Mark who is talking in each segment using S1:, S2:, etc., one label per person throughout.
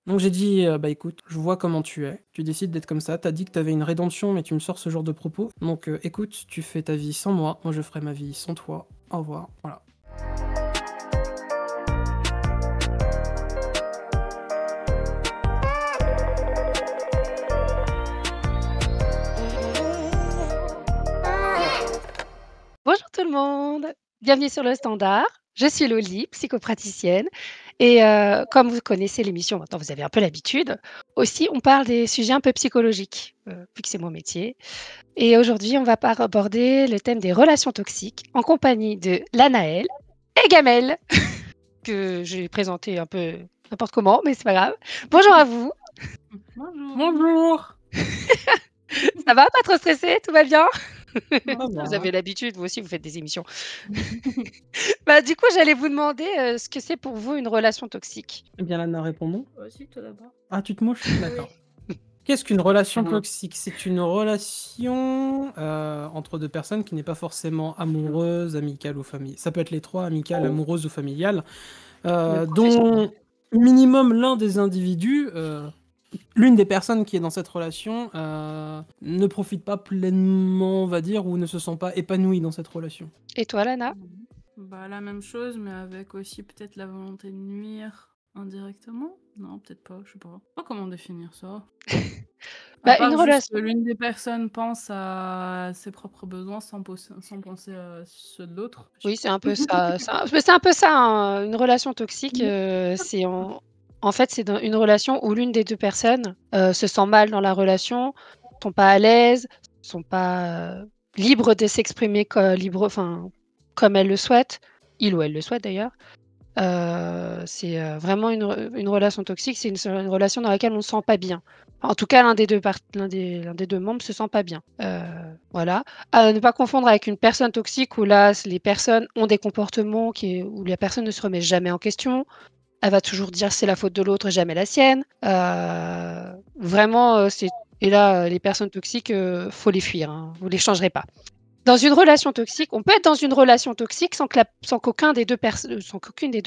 S1: Donc j'ai dit, «Bah écoute, je vois comment tu es, tu décides d'être comme ça, tu as dit que tu avais une rédemption mais tu me sors ce genre de propos, donc écoute, tu fais ta vie sans moi je ferai ma vie sans toi, au revoir», voilà.
S2: Bonjour tout le monde, bienvenue sur le Standard. Je suis Loli, psychopraticienne et comme vous connaissez l'émission, maintenant vous avez un peu l'habitude, aussi on parle des sujets un peu psychologiques, vu que c'est mon métier et aujourd'hui on va aborder le thème des relations toxiques en compagnie de Lanaël et Gamel, que j'ai présenté un peu n'importe comment, mais c'est pas grave. Bonjour à vous.
S3: Bonjour.
S1: Bonjour!
S2: Ça va? Pas trop stressé? Tout va bien?
S1: Ça
S2: Vous
S1: va.
S2: avez l'habitude, vous aussi vous faites des émissions. Bah, du coup, j'allais vous demander, ce que c'est pour vous une relation toxique?
S1: Eh bien Lana, répondons.
S3: Vas-y, toi d'abord.
S1: Ah, tu te mouches? D'accord.
S3: Oui.
S1: Qu'est-ce qu'une relation toxique? C'est une relation, entre 2 personnes qui n'est pas forcément amoureuse, amicale ou ça peut être les 3, amicale, amoureuse ou familiale,
S2: Même professionnel.
S1: dont minimum l'un des individus, l'une des personnes qui est dans cette relation, ne profite pas pleinement, on va dire, ou ne se sent pas épanouie dans cette relation.
S2: Et toi, Lana?
S3: Bah, la même chose, mais avec aussi peut-être la volonté de nuire indirectement? Non, peut-être pas, je sais pas comment définir ça. À
S2: Bah, une
S3: part juste que
S2: relation
S3: l'une des personnes pense à ses propres besoins sans penser à ceux de l'autre, je sais
S2: oui,
S3: pas.
S2: c'est un peu ça, mais c'est un peu ça, hein, une relation toxique, c'est en fait, c'est dans une relation où l'une des 2 personnes, se sent mal dans la relation, sont pas à l'aise, sont pas, libres de s'exprimer enfin, comme elles le souhaitent, il ou elle le souhaite d'ailleurs. C'est, vraiment une relation toxique, c'est une relation dans laquelle on ne se sent pas bien. En tout cas, l'un des 2 membres se sent pas bien. Voilà. À ne pas confondre avec une personne toxique où là, les personnes ont des comportements où la personne ne se remet jamais en question. Elle va toujours dire: «C'est la faute de l'autre et jamais la sienne». Vraiment, et là, les personnes toxiques, faut les fuir, hein, vous les changerez pas. Dans une relation toxique, on peut être dans une relation toxique sans qu'aucune des 2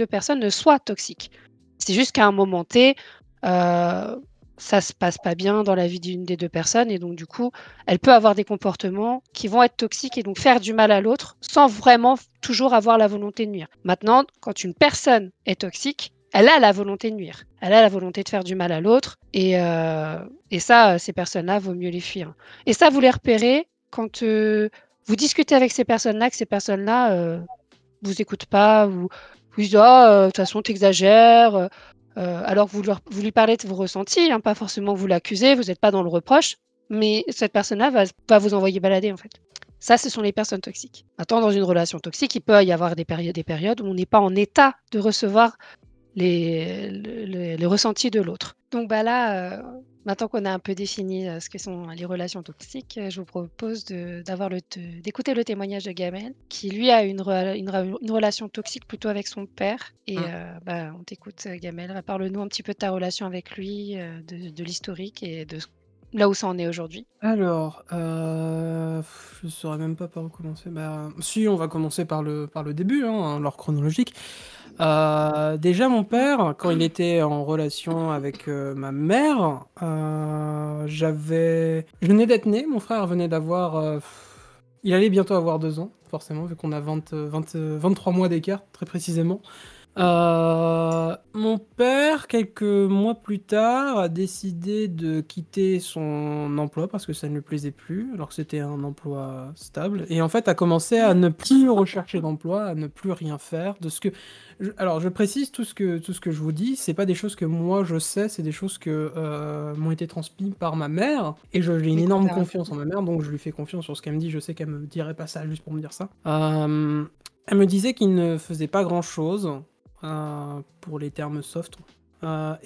S2: personnes ne soit toxique. C'est juste qu'à un moment T, ça se passe pas bien dans la vie d'une des 2 personnes et donc du coup, elle peut avoir des comportements qui vont être toxiques et donc faire du mal à l'autre, sans vraiment toujours avoir la volonté de nuire. Maintenant, quand une personne est toxique, elle a la volonté de nuire. Elle a la volonté de faire du mal à l'autre et ça, ces personnes-là, vaut mieux les fuir. Et ça, vous les repérez quand, vous discutez avec ces personnes-là, que ces personnes-là, vous écoutent pas ou vous disent: «Ah, de toute façon tu exagères», alors que vous lui parlez de vos ressentis, hein, pas forcément vous l'accusez, vous êtes pas dans le reproche, mais cette personne-là va vous envoyer balader, en fait. Ça, ce sont les personnes toxiques. Maintenant, dans une relation toxique, il peut y avoir des périodes où on n'est pas en état de recevoir les ressentis de l'autre. Donc bah là, maintenant qu'on a un peu défini, ce que sont les relations toxiques, je vous propose d'écouter le témoignage de Gamel qui lui a une relation toxique plutôt avec son père et bah, on t'écoute, Gamel. Parle-nous un petit peu de ta relation avec lui, de l'historique et là où ça en est aujourd'hui.
S1: Alors, je saurais même pas par où commencer. Bah, si, on va commencer par le début, hein, l'ordre chronologique. Déjà mon père, quand il était en relation avec, ma mère, je venais d'être né, mon frère venait d'avoir, il allait bientôt avoir 2 ans, forcément, vu qu'on a 23 mois d'écart, très précisément. Mon père, quelques mois plus tard, a décidé de quitter son emploi parce que ça ne lui plaisait plus, alors que c'était un emploi stable et en fait a commencé à ne plus rechercher d'emploi, à ne plus rien faire de ce que alors je précise tout ce que je vous dis, c'est pas des choses que moi je sais, c'est des choses que, m'ont été transmises par ma mère et j'ai une
S2: Oui, qu'on
S1: énorme
S2: t'a
S1: confiance en
S2: raconté.
S1: ma mère, donc je lui fais confiance sur ce qu'elle me dit. Je sais qu'elle me dirait pas ça juste pour me dire ça. Elle me disait qu'il ne faisait pas grand-chose, pour les termes soft. Au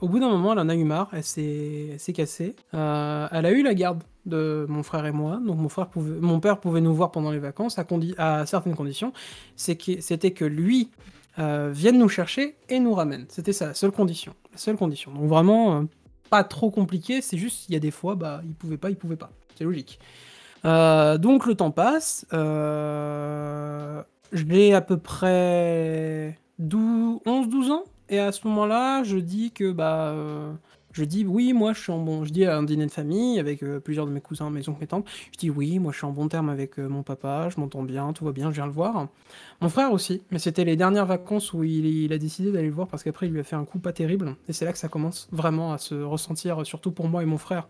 S1: bout d'un moment, elle en a eu marre, elle s'est cassée. Elle a eu la garde de mon frère et moi, donc mon père pouvait nous voir pendant les vacances à certaines conditions. C'était que lui vienne nous chercher et nous ramène. C'était ça, la seule condition. La seule condition. Donc vraiment, pas trop compliqué, c'est juste, il y a des fois, bah, il pouvait pas, il pouvait pas. C'est logique. Donc le temps passe, j'ai à peu près 11-12 ans, Et à ce moment-là, je dis que je dis oui, moi je suis en bon. Je dis à un dîner de famille avec plusieurs de mes cousins, mes oncles, mes tantes. Je dis oui, moi je suis en bon terme avec mon papa, je m'entends bien, tout va bien, je viens le voir. Mon frère aussi, mais c'était les dernières vacances où il a décidé d'aller le voir parce qu'après il lui a fait un coup pas terrible. Et c'est là que ça commence vraiment à se ressentir, surtout pour moi et mon frère.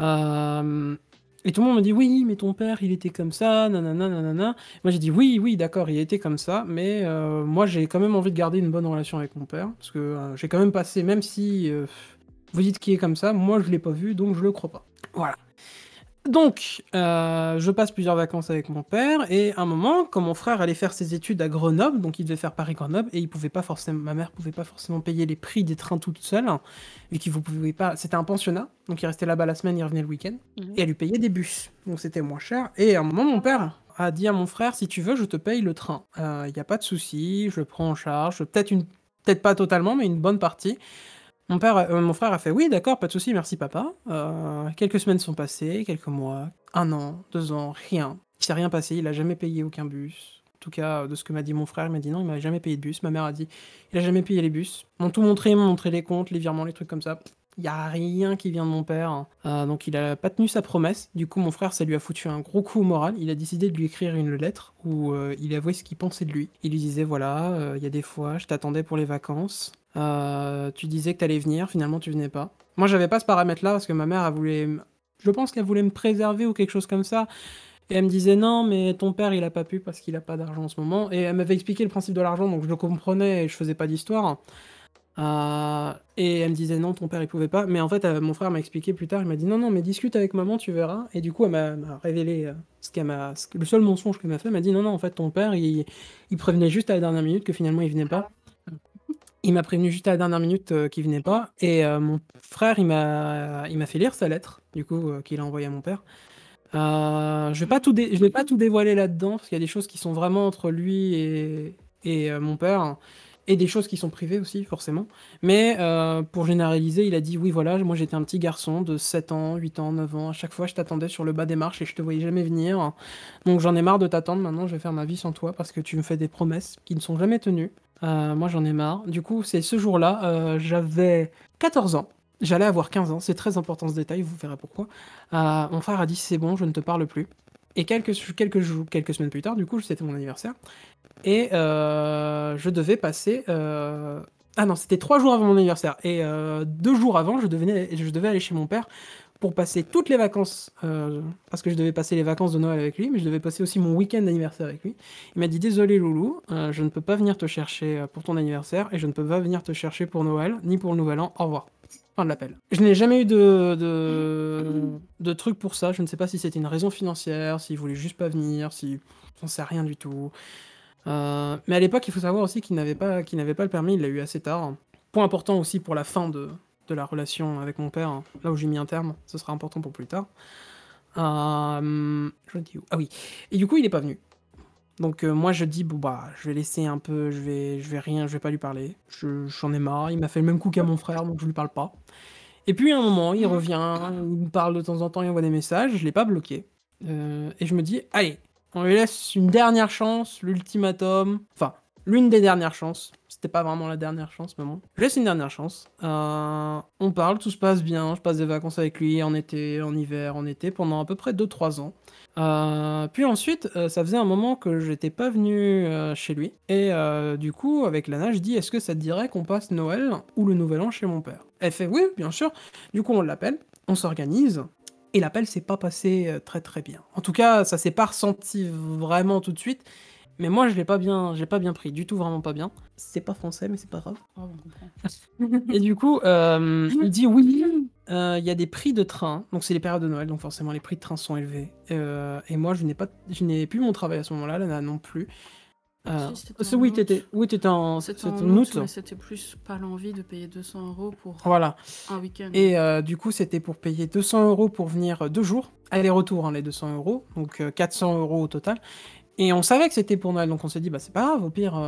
S1: Euh, Et tout le monde me dit oui, mais ton père il était comme ça, nanana, nanana. Moi j'ai dit oui, oui, d'accord, il était comme ça, mais moi j'ai quand même envie de garder une bonne relation avec mon père parce que j'ai quand même passé, même si vous dites qu'il est comme ça, moi je l'ai pas vu donc je le crois pas. Voilà. Donc, je passe plusieurs vacances avec mon père, et à un moment, quand mon frère allait faire ses études à Grenoble, donc il devait faire Paris-Grenoble, et il pouvait pas forcément, ma mère pouvait pas forcément payer les prix des trains toute seule, vu qu'il vous pouvait pas, c'était un pensionnat, donc il restait là-bas la semaine, il revenait le week-end, et elle lui payait des bus, donc c'était moins cher. Et à un moment, mon père a dit à mon frère, si tu veux, je te paye le train, il y a pas de souci, je le prends en charge, peut-être pas totalement, mais une bonne partie. Mon frère a fait oui, d'accord, pas de souci, merci papa. Quelques semaines sont passées, quelques mois, 1 an, 2 ans, rien. Il s'est rien passé, il a jamais payé aucun bus. En tout cas, de ce que m'a dit mon frère, il m'a dit non, il m'a jamais payé de bus. Ma mère a dit il a jamais payé les bus. Ils m'ont tout montré, ils m'ont montré les comptes, les virements, les trucs comme ça. Il y a rien qui vient de mon père. Donc il a pas tenu sa promesse. Du coup, mon frère, ça lui a foutu un gros coup au moral. Il a décidé de lui écrire une lettre où il avouait ce qu'il pensait de lui. Il lui disait voilà, il y a des fois, je t'attendais pour les vacances. Tu disais que t'allais venir, finalement tu venais pas. Moi j'avais pas ce paramètre-là parce que ma mère, je pense qu'elle voulait me préserver ou quelque chose comme ça. Et elle me disait non, mais ton père il a pas pu parce qu'il a pas d'argent en ce moment. Et elle m'avait expliqué le principe de l'argent, donc je le comprenais et je faisais pas d'histoire. Et elle me disait non, ton père il pouvait pas. Mais en fait, mon frère m'a expliqué plus tard, il m'a dit non, non, mais discute avec maman, tu verras. Et du coup, elle m'a révélé le seul mensonge qu'elle m'a fait. Elle m'a dit non, non, en fait, ton père il prévenait juste à la dernière minute que finalement il venait pas. Il m'a prévenu juste à la dernière minute qu'il venait pas. Et mon frère, il m'a fait lire sa lettre, du coup, qu'il a envoyée à mon père. Je vais pas tout dévoiler là-dedans, parce qu'il y a des choses qui sont vraiment entre lui et mon père, et des choses qui sont privées aussi, forcément. Mais pour généraliser, il a dit oui, voilà, moi j'étais un petit garçon de 7 ans, 8 ans, 9 ans. À chaque fois, je t'attendais sur le bas des marches et je te voyais jamais venir. Donc j'en ai marre de t'attendre. Maintenant, je vais faire ma vie sans toi parce que tu me fais des promesses qui ne sont jamais tenues. Moi, j'en ai marre. Du coup, c'est ce jour-là, j'avais 14 ans. J'allais avoir 15 ans. C'est très important ce détail, vous verrez pourquoi. Mon frère a dit c'est bon, je ne te parle plus. Et quelques semaines plus tard, du coup, c'était mon anniversaire. Et je devais passer. Ah non, c'était 3 jours avant mon anniversaire. Et 2 jours avant, je devais aller chez mon père pour passer toutes les vacances. Parce que je devais passer les vacances de Noël avec lui, mais je devais passer aussi mon week-end d'anniversaire avec lui. Il m'a dit désolé, Loulou, je ne peux pas venir te chercher pour ton anniversaire et je ne peux pas venir te chercher pour Noël ni pour le Nouvel An. Au revoir. Fin de l'appel. Je n'ai jamais eu de truc pour ça. Je ne sais pas si c'était une raison financière, s'il voulait juste pas venir, si. J'en sais rien du tout. Mais à l'époque, il faut savoir aussi qu'il n'avait pas le permis, il l'a eu assez tard. Point important aussi pour la fin de la relation avec mon père, là où j'ai mis un terme, ce sera important pour plus tard. Je dis où? Ah oui. Et du coup, il est pas venu. Donc moi je dis bon bah je vais laisser un peu, je vais pas lui parler. J'en ai marre, il m'a fait le même coup qu'à mon frère, donc je lui parle pas. Et puis à un moment, il revient, il me parle de temps en temps, il envoie des messages, je l'ai pas bloqué. Et je me dis allez, on lui laisse une dernière chance, l'ultimatum, enfin l'une des dernières chances. C'était pas vraiment la dernière chance, mais bon. Je laisse une dernière chance. On parle, tout se passe bien, je passe des vacances avec lui en été, en hiver, en été, pendant à peu près 2-3 ans. Puis ensuite, ça faisait un moment que j'étais pas venu chez lui. Et du coup, avec Lana, je dis est-ce que ça te dirait qu'on passe Noël ou le Nouvel An chez mon père? Elle fait oui, bien sûr. Du coup, on l'appelle, on s'organise. Et l'appel s'est pas passé très très bien. En tout cas, ça s'est pas ressenti vraiment tout de suite. Mais moi, je l'ai pas bien pris, du tout, vraiment pas bien. C'est pas français, mais c'est pas grave.
S3: Oh, on comprend.
S1: Et du coup, il dit oui, il y a des prix de train, donc c'est les périodes de Noël, donc forcément les prix de train sont élevés. Et moi, je n'ai plus mon travail à ce moment-là, Lana non plus.
S3: Si, c'était en août.
S1: T'étais en
S3: C'était
S1: c'était
S3: en
S1: en
S3: août,
S1: août.
S3: mais c'était plus pas l'envie de payer 200 € pour
S1: Voilà.
S3: un week-end.
S1: Et du coup, c'était pour payer 200 € pour venir 2 jours, aller-retour, hein, les 200 €, donc 400 € au total. Et on savait que c'était pour Noël, donc on s'est dit, bah c'est pas grave, au pire,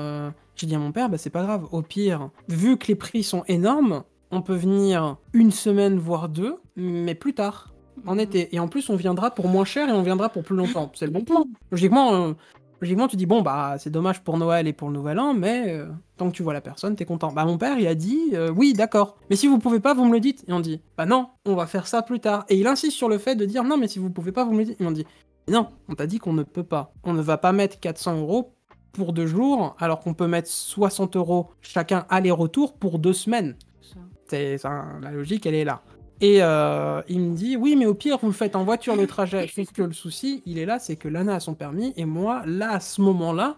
S1: j'ai dit à mon père, bah c'est pas grave, au pire, vu que les prix sont énormes, on peut venir 1 semaine, voire 2, mais plus tard, en été. Et en plus, on viendra pour moins cher et on viendra pour plus longtemps. C'est le bon plan. Logiquement, logiquement, tu dis, bon, bah, c'est dommage pour Noël et pour le Nouvel An, mais tant que tu vois la personne, t'es content. Bah, mon père, il a dit, oui, d'accord. Mais si vous pouvez pas, vous me le dites. Et on dit, bah non, on va faire ça plus tard. Et il insiste sur le fait de dire, non, mais si vous pouvez pas, vous me le dites. Et on dit, non, on t'a dit qu'on ne peut pas. On ne va pas mettre 400 € pour 2 jours, alors qu'on peut mettre 60 € chacun aller-retour pour 2 semaines. La logique, elle est là. Et il me dit, oui, mais au pire, vous le faites en voiture le trajet. Sauf que le souci, il est là, c'est que Lana a son permis, et moi, là, à ce moment-là,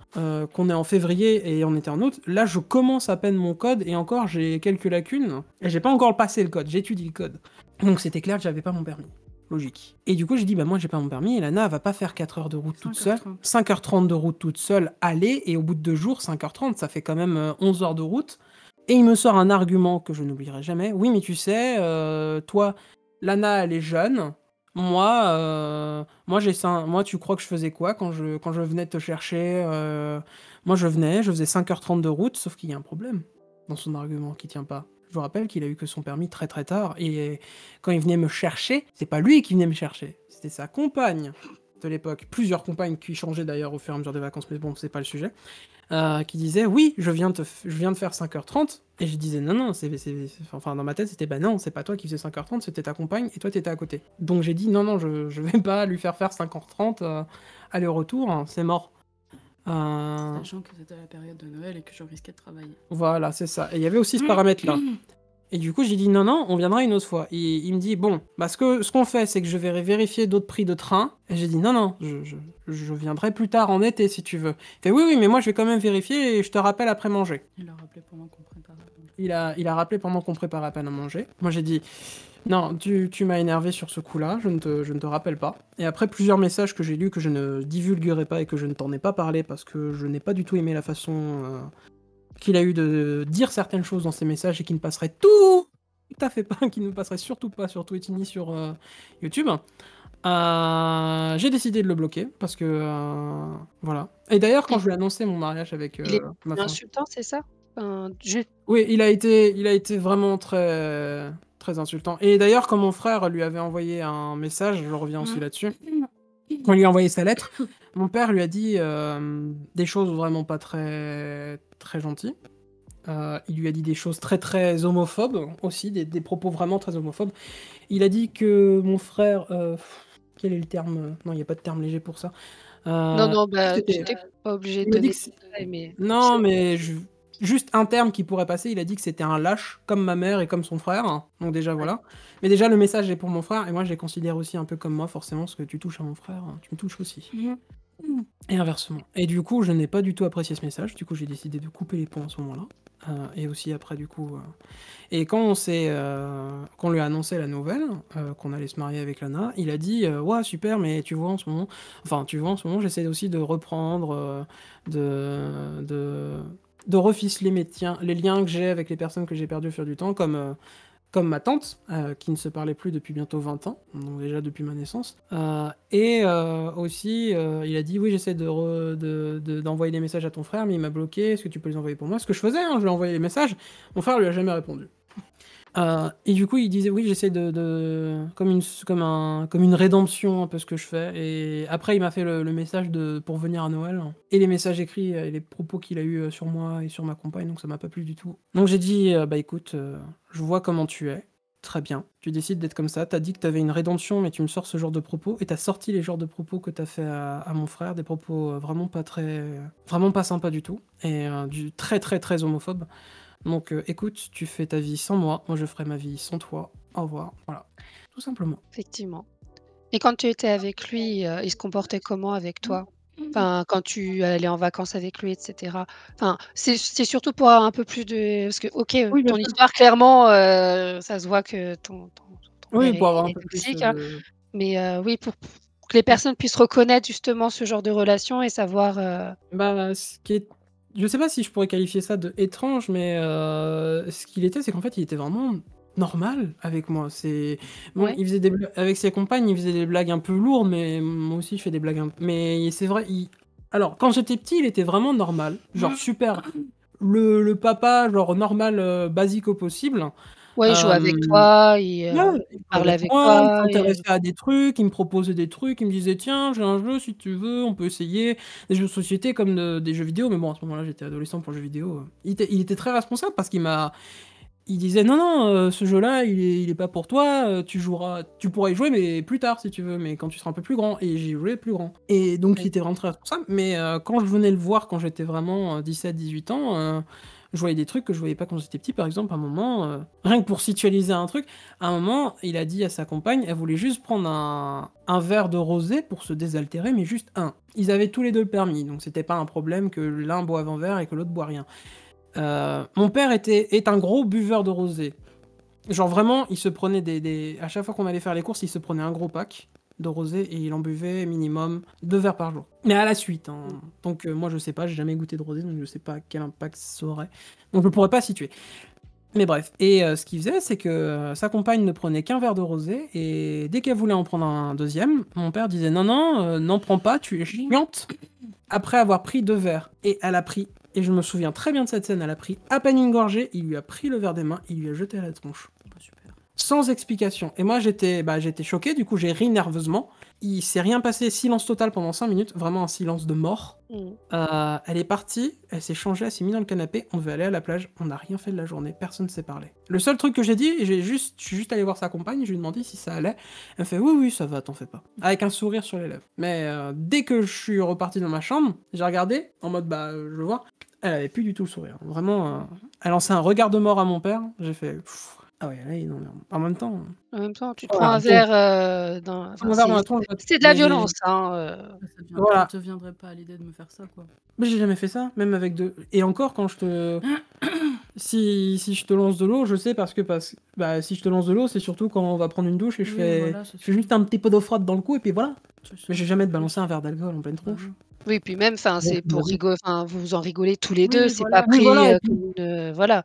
S1: qu'on est en février et on était en août, là, je commence à peine mon code, et encore, j'ai quelques lacunes, et j'ai pas encore passé le code, j'étudie le code. Donc c'était clair que j'avais pas mon permis. Logique. Et du coup, j'ai dit, bah moi, j'ai pas mon permis, et Lana, elle va pas faire 4 heures de route toute seule. 5h30 de route toute seule, aller, et au bout de 2 jours, 5h30, ça fait quand même 11 heures de route. Et il me sort un argument que je n'oublierai jamais. Oui, mais tu sais, toi, Lana, elle est jeune. Moi, tu crois que je faisais quoi quand je venais te chercher Moi, je faisais 5h30 de route, sauf qu'il y a un problème dans son argument qui tient pas. Je vous rappelle qu'il a eu que son permis très très tard. Et quand il venait me chercher, c'est pas lui qui venait me chercher, c'était sa compagne de l'époque. Plusieurs compagnes qui changeaient d'ailleurs au fur et à mesure des vacances, mais bon, c'est pas le sujet. Qui disait oui, je viens de faire 5h30, et je disais non, enfin dans ma tête c'était bah non, c'est pas toi qui faisais 5h30, c'était ta compagne et toi t'étais à côté. Donc j'ai dit non, je vais pas lui faire 5h30 aller-retour, hein, c'est mort.
S3: Sachant que c'était la période de Noël et que je risquais de travailler.
S1: Voilà, c'est ça. Et il y avait aussi ce paramètre-là. Et du coup, j'ai dit non, on viendra une autre fois. Et il me dit bon, bah ce qu'on fait, c'est que je vais vérifier d'autres prix de train. Et j'ai dit non, je viendrai plus tard en été si tu veux. Il fait oui, mais moi je vais quand même vérifier et je te rappelle après manger.
S3: Il a rappelé pendant qu'on préparait à manger.
S1: Il a rappelé pendant qu'on préparait à peine à manger. Moi j'ai dit non, tu m'as énervé sur ce coup-là, je ne te rappelle pas. Et après plusieurs messages que j'ai lus que je ne divulguerai pas et que je ne t'en ai pas parlé parce que je n'ai pas du tout aimé la façon qu'il a eu de dire certaines choses dans ses messages et qui ne passerait tout à fait pas, qui ne passerait surtout pas sur Twitch ni sur YouTube. J'ai décidé de le bloquer parce que voilà. Et d'ailleurs, quand je lui ai annoncé mon mariage avec
S2: Il est
S1: ma femme,
S2: insultant, c'est ça?
S1: oui, il a été vraiment très très insultant. Et d'ailleurs, quand mon frère lui avait envoyé un message, je reviens aussi là-dessus. Quand il lui a envoyé sa lettre, mon père lui a dit des choses vraiment pas très très gentilles. Il lui a dit des choses très très homophobes aussi, des propos vraiment très homophobes. Il a dit que mon frère... quel est le terme? Non, il n'y a pas de terme léger pour ça.
S2: Non, bah, tu
S1: C'était...
S2: n'es pas obligé
S1: Il
S2: de
S1: m'a dit
S2: donner
S1: que
S2: des détails, mais
S1: non, mais juste un terme qui pourrait passer, il a dit que c'était un lâche, comme ma mère et comme son frère. Donc déjà, voilà. Mais déjà, le message est pour mon frère, et moi, je les considère aussi un peu comme moi, forcément, parce que tu touches à mon frère, tu me touches aussi. Et inversement. Et du coup, je n'ai pas du tout apprécié ce message, du coup, j'ai décidé de couper les ponts à ce moment-là. Et aussi après, du coup... Et quand qu'on lui a annoncé la nouvelle, qu'on allait se marier avec Lana, il a dit ouais, super, mais tu vois en ce moment, j'essaie aussi de reprendre, de reficeler les liens que j'ai avec les personnes que j'ai perdues au fil du temps, comme ma tante, qui ne se parlait plus depuis bientôt 20 ans, donc déjà depuis ma naissance. Et aussi, il a dit oui, j'essaie d'envoyer des messages à ton frère, mais il m'a bloqué, est-ce que tu peux les envoyer pour moi? Ce que je faisais, je lui ai envoyé les messages, mon frère lui a jamais répondu. Et du coup, il disait oui, j'essaie comme une rédemption un peu ce que je fais. Et après, il m'a fait le message pour venir à Noël et les messages écrits et les propos qu'il a eu sur moi et sur ma compagne, donc ça m'a pas plu du tout. Donc j'ai dit bah écoute, je vois comment tu es. Très bien, tu décides d'être comme ça, t'as dit que t'avais une rédemption, mais tu me sors ce genre de propos, et t'as sorti les genres de propos que t'as fait à mon frère, des propos vraiment pas sympas du tout, et du très très très homophobe. Donc écoute, tu fais ta vie sans moi je ferai ma vie sans toi. Au revoir. Voilà, tout simplement.
S2: effectivement. Et quand tu étais avec lui, il se comportait comment avec toi? Enfin, quand tu allais en vacances avec lui et cetera? Enfin, c'est surtout pour avoir un peu plus de parce que OK,
S1: Oui, bien
S2: ton
S1: sûr.
S2: histoire clairement, ça se voit que ton
S1: Oui,
S2: père
S1: pour avoir
S2: il
S1: un
S2: est
S1: peu plus
S2: toxique, hein.
S1: de...
S2: Mais oui, pour que les personnes puissent reconnaître justement ce genre de relation et savoir,
S1: Bah, ce qui est... Je sais pas si je pourrais qualifier ça de étrange, mais ce qu'il était, c'est qu'en fait, il était vraiment normal avec moi. Bon,
S2: ouais,
S1: il faisait avec ses compagnes, il faisait des blagues un peu lourdes, mais moi aussi, je fais des blagues un peu... Mais c'est vrai, alors, quand j'étais petit, il était vraiment normal. Genre, super... le papa, genre normal, basique au possible.
S2: Ouais, il joue avec
S1: Hem,
S2: toi,
S1: ouais, il
S2: il
S1: jouait
S2: parle
S1: avec
S2: avec
S1: moi, il
S2: toi et
S1: s'intéressait à des trucs, il me proposait des trucs, il me disait: «Tiens, j'ai un jeu si tu veux, on peut essayer». Des jeux de société comme des jeux vidéo, mais bon, à ce moment-là, j'étais adolescent pour le jeu vidéo. Il était très responsable parce il disait: «Non, non, ce jeu-là, il est pas pour toi, tu pourras y jouer, mais plus tard si tu veux, mais quand tu seras un peu plus grand», et j'y jouais plus grand, et donc il
S2: mmh,
S1: était vraiment très responsable, mais quand je venais le voir quand j'étais vraiment, 17-18 ans, je voyais des trucs que je voyais pas quand j'étais petit. Par exemple, à un moment, rien que pour situaliser un truc, à un moment, il a dit à sa compagne, elle voulait juste prendre un verre de rosé pour se désaltérer, mais juste un. Ils avaient tous les 2 le permis, donc c'était pas un problème que l'un boive un verre et que l'autre boit rien. Mon père est un gros buveur de rosé. Genre vraiment, il se prenait à chaque fois qu'on allait faire les courses, il se prenait un gros pack de rosé et il en buvait minimum 2 verres par jour. Mais à la suite, hein.
S2: mmh.
S1: Donc moi je sais pas, j'ai jamais goûté de rosé, donc je sais pas quel impact ça aurait. Donc je pourrais pas situer. Mais bref, et ce qu'il faisait, c'est que, sa compagne ne prenait qu'un verre de rosé, et dès qu'elle voulait en prendre un deuxième, mon père disait: «Non, non, n'en prends pas, tu es chiante». Après avoir pris 2 verres, et elle a pris, et je me souviens très bien de cette scène, elle a pris à peine une gorgée, il lui a pris le verre des mains, il lui a jeté à la tronche.
S3: Bah, super.
S1: Sans explication. Et moi j'étais choqué, du coup j'ai ri nerveusement. Il s'est rien passé, silence total pendant 5 minutes, vraiment un silence de mort.
S2: Mmh.
S1: Elle est partie, elle s'est changée, elle s'est mise dans le canapé, on devait aller à la plage, on n'a rien fait de la journée, personne ne s'est parlé. Le seul truc que j'ai dit, je suis juste allé voir sa compagne, je lui ai demandé si ça allait. Elle me fait: «Oui, oui, ça va, t'en fais pas». Avec un sourire sur les lèvres. Mais dès que je suis reparti dans ma chambre, j'ai regardé, en mode je veux voir, elle avait plus du tout le sourire. Vraiment, elle lançait un regard de mort à mon père, j'ai fait: Pff, ah ouais, là, non, en même temps,
S2: En même temps, tu te prends
S1: voilà,
S2: un
S1: donc
S2: verre, dans enfin,
S1: un verre dans la tronche,
S2: c'est de la
S1: mais
S2: violence, hein,
S3: Ouais, ça
S1: voilà.
S3: te viendrait pas à l'idée de me faire ça, quoi.
S1: Mais j'ai jamais fait ça, même avec de et encore quand si je te lance de l'eau, je sais si je te lance de l'eau, c'est surtout quand on va prendre une douche et
S3: Oui, voilà, c'est
S1: je fais
S3: ça.
S1: juste un petit peu d'eau froide dans le cou et puis voilà.
S3: C'est ça.
S1: Mais j'ai jamais te
S3: Oui.
S1: balancé un verre d'alcool en pleine
S3: Bah
S1: tronche.
S3: non.
S2: oui, puis même, enfin,
S1: Jamais
S2: c'est
S1: de ma
S2: pour
S1: vie.
S2: rigoler, enfin, vous en rigolez tous les 2,
S3: Oui,
S2: c'est pas
S3: voilà.
S1: Oui,
S2: pris,
S1: voilà, et
S2: comme une, voilà.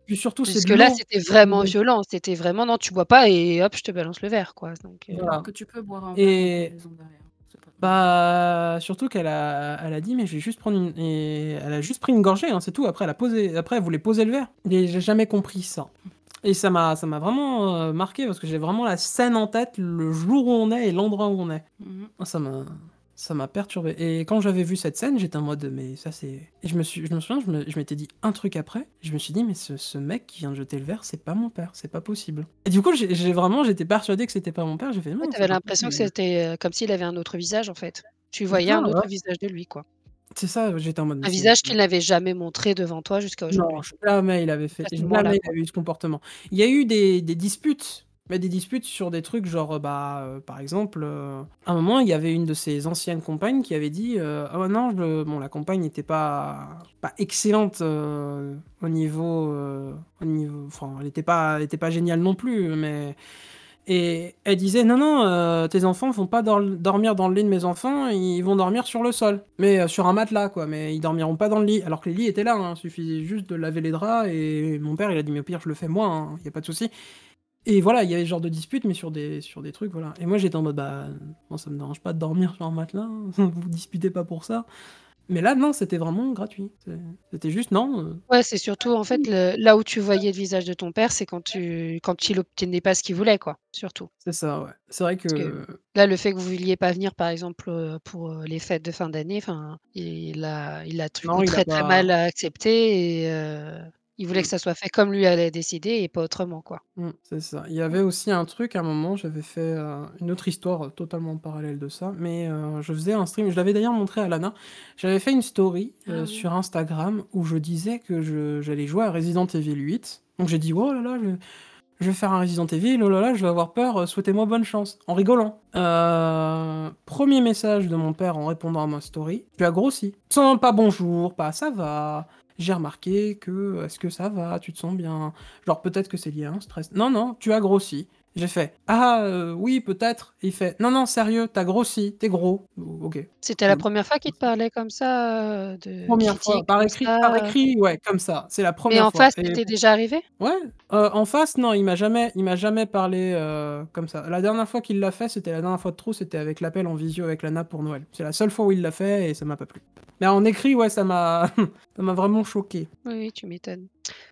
S1: puis surtout c'est
S2: Puisque
S1: de
S2: là,
S1: l'eau.
S2: c'était vraiment violent, c'était vraiment: «Non, tu bois pas et hop, je te balance le verre», quoi, donc
S1: Voilà,
S3: Que tu peux boire un verre en
S1: et
S3: pendaison derrière. C'est pas grave.
S1: surtout elle a dit: «Mais je vais juste prendre une», et elle a juste pris une gorgée, hein, c'est tout. Après elle voulait poser le verre, et j'ai jamais compris ça. Et ça m'a vraiment, marqué parce que j'ai vraiment la scène en tête, le jour où on est et l'endroit où on est.
S3: Mhm.
S1: Ah, ça m'a perturbé, et quand j'avais vu cette scène, j'étais en mode: «Mais ça c'est», et je me souviens, je m'étais dit un truc après, je me suis dit: «Mais ce mec qui vient de jeter le verre, c'est pas mon père, c'est pas possible». Et du coup, j'étais persuadé que c'était pas mon père, j'ai fait:
S2: ouais,
S1: «Non,
S2: tu
S1: c'est
S2: avais
S1: pas
S2: l'impression que
S1: possible».
S2: c'était, comme s'il avait un autre visage, en fait. Tu
S1: C'est
S2: voyais
S1: ça,
S2: un
S1: ouais,
S2: autre visage de lui, quoi.
S1: c'est ça, j'étais en mode: «Mais
S2: Un
S1: c'est».
S2: visage qu'il n'avait jamais montré devant toi jusqu'à
S1: Non,
S2: aujourd'hui. À ce moment-là,
S1: jamais il
S2: quoi.
S1: avait eu ce comportement. Il y a eu des disputes, mais des disputes sur des trucs genre, par exemple, à un moment, il y avait une de ses anciennes compagnes qui avait dit, «Ah ouais, non, la compagne n'était pas excellente, enfin, elle était pas géniale non plus, mais, et elle disait: «Non, non, tes enfants vont pas dormir dans le lit de mes enfants, ils vont dormir sur le sol. Mais, sur un matelas quoi, mais ils dormiront pas dans le lit». Alors que les lits étaient là, hein, suffisait juste de laver les draps, et mon père il a dit: «Mais au pire je le fais moi, hein, y a pas de souci». Et voilà, il y avait ce genre de dispute, mais sur des trucs, voilà. Et moi j'étais en mode: moi ça me dérange pas de dormir sur un matelas, hein, vous disputez pas pour ça». Mais là non, c'était vraiment gratuit. C'était juste non,
S2: Ouais, c'est surtout, en fait, là où tu voyais le visage de ton père, c'est quand il obtenait pas ce qu'il voulait, quoi, surtout.
S1: c'est ça, ouais. C'est vrai
S2: Parce que
S1: que
S2: là, le fait que vous vouliez pas venir, par exemple, pour, les fêtes de fin d'année, enfin, il a du coup
S1: non, il a
S2: très, très
S1: pas.
S2: mal accepté et il voulait que ça soit fait comme lui allait décider et pas autrement, quoi.
S1: C'est ça. Il y avait aussi un truc, à un moment, j'avais fait, une autre histoire, totalement parallèle de ça, mais je faisais un stream, je l'avais d'ailleurs montré à Lana. J'avais fait une story,
S3: Ah oui.
S1: sur Instagram où je disais que j'allais jouer à Resident Evil 8. Donc j'ai dit: «Oh là là, je vais faire un Resident Evil, oh là là, je vais avoir peur, souhaitez-moi bonne chance», en rigolant. 1er message de mon père en répondant à ma story: «Tu as grossi». Sans pas bonjour, pas ça va, j'ai remarqué que, est-ce que ça va, tu te sens bien? Genre peut-être que c'est lié à un stress. Non, non, tu as grossi. J'ai fait: «Ah, oui, peut-être». Il fait: «Non, non, sérieux, t'as grossi, t'es gros». OK,
S2: C'était la
S1: cool.
S2: première fois qu'il te parlait comme ça, de
S1: 1re fois,
S2: critiques comme
S1: par
S2: ça?
S1: écrit, ouais, comme ça, c'est la
S2: Mais
S1: première
S2: en
S1: fois,
S2: face,
S1: et
S2: c'était déjà arrivé?
S1: ouais, en face, non, il m'a jamais parlé, comme ça. La dernière fois qu'il l'a fait, c'était la dernière fois de trop, c'était avec l'appel en visio avec Lana pour Noël. C'est la seule fois où il l'a fait et ça m'a pas plu. Mais en écrit, ouais, ça m'a Ça m'a vraiment choqué.
S2: Oui, oui, tu m'étonnes.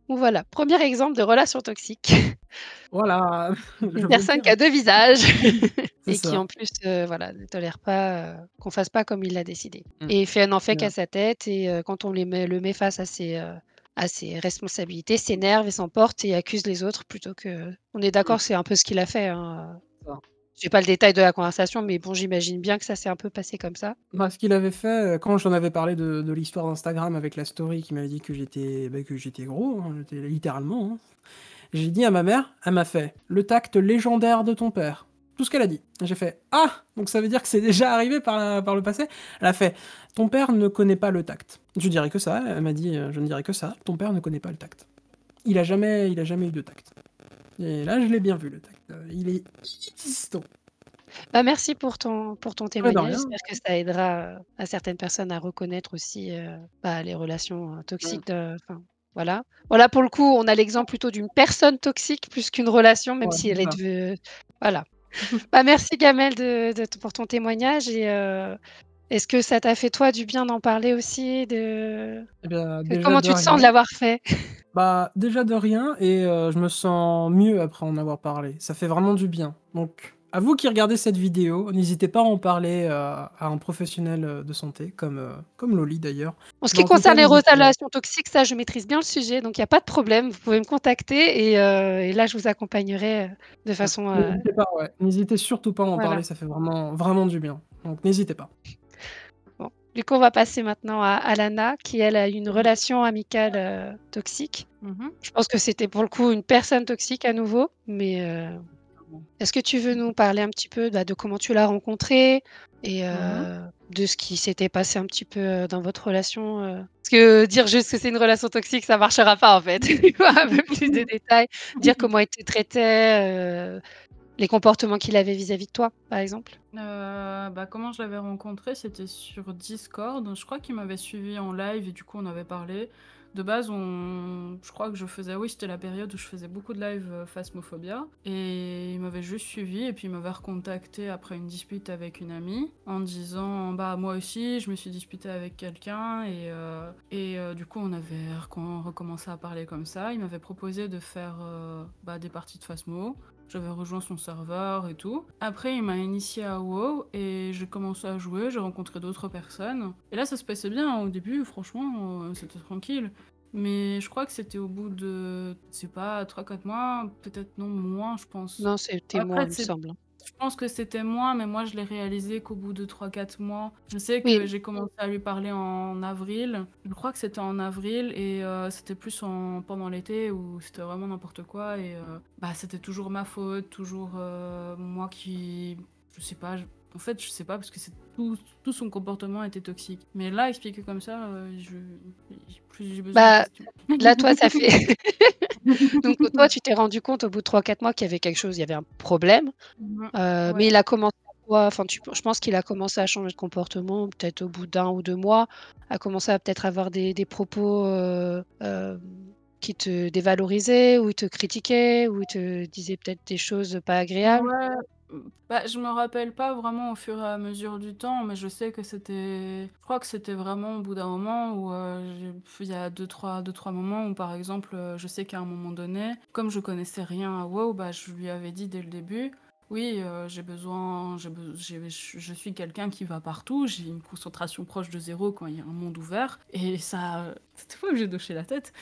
S2: Bon voilà, premier exemple de relation toxique.
S1: Voilà,
S2: Une
S1: je veux le
S2: personne
S1: dire,
S2: qui a
S1: hein.
S2: 2 visages
S1: C'est
S2: et qui
S1: ça.
S2: en plus, voilà, ne tolère pas, qu'on fasse pas comme il l'a décidé
S1: Mmh.
S2: et fait n'en fait
S1: Voilà.
S2: qu'à sa tête et quand on le met face à ses responsabilités, s'énerve et s'emporte et accuse les autres plutôt que on est
S1: Mmh.
S2: d'accord, c'est un peu ce qu'il a fait, hein,
S1: Ça.
S2: j'ai pas le détail de la conversation, mais bon, j'imagine bien que ça s'est un peu passé comme ça.
S1: Bah, ce qu'il avait fait, quand j'en avais parlé de l'histoire d'Instagram avec la story qui m'avait dit que j'étais gros, hein, j'étais littéralement, hein. J'ai dit à ma mère, elle m'a fait: «Le tact légendaire de ton père». Tout ce qu'elle a dit. J'ai fait: «Ah! Donc ça veut dire que c'est déjà arrivé par le passé?» Elle a fait: «Ton père ne connaît pas le tact». Je dirais que ça, elle m'a dit, «Je ne dirais que ça, ton père ne connaît pas le tact. Il a jamais eu de tact». Et là, je l'ai bien vu le tact, il est inexistant.
S2: Bah, merci pour ton
S1: Ouais, de
S2: témoignage.
S1: rien.
S2: J'espère que ça aidera, à certaines personnes à reconnaître aussi, bah, les relations,
S1: Mmh.
S2: toxiques de enfin, voilà. Voilà, pour le coup, on a l'exemple plutôt d'une personne toxique plus qu'une relation, même
S1: Ouais,
S2: si
S1: c'est
S2: elle est
S1: ça.
S2: voilà. Bah, merci Gamel pour ton témoignage et est-ce que ça t'a fait toi du bien d'en parler aussi
S1: Eh bien, déjà
S2: comment
S1: de
S2: tu te sens de
S1: rien.
S2: l'avoir fait?
S1: Bah, déjà de rien et je me sens mieux après en avoir parlé. Ça fait vraiment du bien. Donc, à vous qui regardez cette vidéo, n'hésitez pas à en parler, à un professionnel, de santé comme Loli d'ailleurs.
S2: En ce
S1: Mais
S2: qui
S1: en tout cas,
S2: concerne les
S1: n'hésitez pas.
S2: relations toxiques, ça, je maîtrise bien le sujet, donc il y a pas de problème. Vous pouvez me contacter et là, je vous accompagnerai, de façon,
S1: N'hésitez pas, ouais. N'hésitez surtout pas à en
S2: voilà.
S1: parler, ça fait vraiment, vraiment du bien. Donc n'hésitez pas.
S2: Bon, du coup, on va passer maintenant à Lana qui, elle, a une relation amicale, toxique.
S3: Mmh.
S2: Je pense que c'était pour le coup une personne toxique à nouveau, mais est-ce que tu veux nous parler un petit peu, bah, de comment tu l'as rencontré et
S3: Mmh.
S2: de ce qui s'était passé un petit peu, dans votre relation, Parce que dire juste que c'est une relation toxique, ça marchera pas en fait. Il faut un peu plus de détails, dire comment il te traitait, les comportements qu'il avait vis-à-vis de toi, par exemple?
S3: Bah, comment je l'avais rencontré, c'était sur Discord. Je crois qu'il m'avait suivi en live et du coup on avait parlé. De base, je crois que je faisais oui, c'était la période où je faisais beaucoup de live, Phasmophobia et il m'avait juste suivi et puis il m'avait recontacté après une dispute avec une amie en disant: «Bah, moi aussi, je me suis disputée avec quelqu'un» et du coup on avait recommencé à parler comme ça. Il m'avait proposé de faire, bah, des parties de Phasmo. J'avais rejoint son serveur et tout. Après, il m'a initié à WoW et j'ai commencé à jouer, j'ai rencontré d'autres personnes. Et là, ça se passait bien au début, franchement, c'était tranquille. Mais je crois que c'était au bout de, je sais pas, 3 4 mois, peut-être non, moins, je pense.
S2: Non, c'était moi,
S3: Après,
S2: il me semble, hein.
S3: je pense que c'était moins, mais moi je l'ai réalisé qu'au bout de 3 4 mois. Je sais que
S2: Oui,
S3: j'ai commencé à lui parler en avril. Je crois que c'était en avril et c'était plus pendant l'été où c'était vraiment n'importe quoi et bah c'était toujours ma faute, toujours moi qui, je sais pas. En fait, je sais pas parce que tout son comportement était toxique. Mais là, expliqué comme ça, j'ai besoin de
S2: bah,
S3: questions.
S2: là, toi, ça fait donc toi, tu t'es rendu compte au bout de 3 4 mois qu'il y avait quelque chose, il y avait un problème,
S3: Mhm.
S2: mais
S3: Ouais.
S2: il a commencé à quoi? Enfin, je pense qu'il a commencé à changer de comportement peut-être au bout d'1 ou 2 mois, à commencer à peut-être avoir des propos, qui te dévalorisaient ou il te critiquait ou il te disait peut-être des choses pas agréables?
S3: Ouais, bah, je me rappelle pas vraiment au fur et à mesure du temps, mais je sais que je crois que c'était vraiment au bout d'un moment où, il y a deux trois moments où, par exemple, je sais qu'à un moment donné, comme je connaissais rien à WoW, bah, je lui avais dit dès le début: «Oui, j'ai besoin je suis quelqu'un qui va partout, j'ai une concentration proche de zéro quand il y a un monde ouvert» et ça, cette fois que j'ai hoché la tête.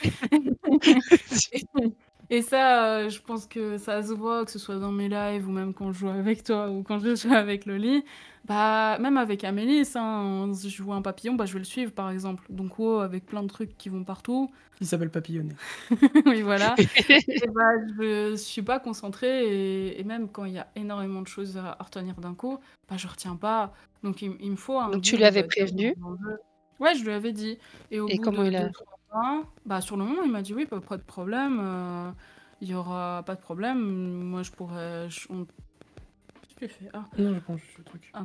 S3: Et ça, je pense que ça se voit, que ce soit dans mes lives ou même quand je joue avec toi ou quand je joue avec Loli. Bah, même avec Amélis, hein, si je vois un papillon, bah, je vais le suivre, par exemple. Donc wow, avec plein de trucs qui vont partout.
S1: Il s'appelle Papillonnet.
S3: Oui, voilà. Et bah, je suis pas concentrée et même quand il y a énormément de choses à retenir d'un coup, bah, je retiens pas. Donc il me faut un
S2: Donc tu
S3: guide,
S2: lui
S3: on
S2: avais
S3: va dire,
S2: prévenu
S3: dans le jeu. Ouais, je lui avais dit et au
S2: et
S3: bout
S2: comment
S3: de
S2: il a
S3: 2 3 mois, bah, sur le moment, il m'a dit: «Oui, bah, pas de problème, il y aura pas de problème, moi je pourrais ch on» qu'est-ce que tu fais? Ah,
S1: Non, je prends juste le truc.
S3: ah.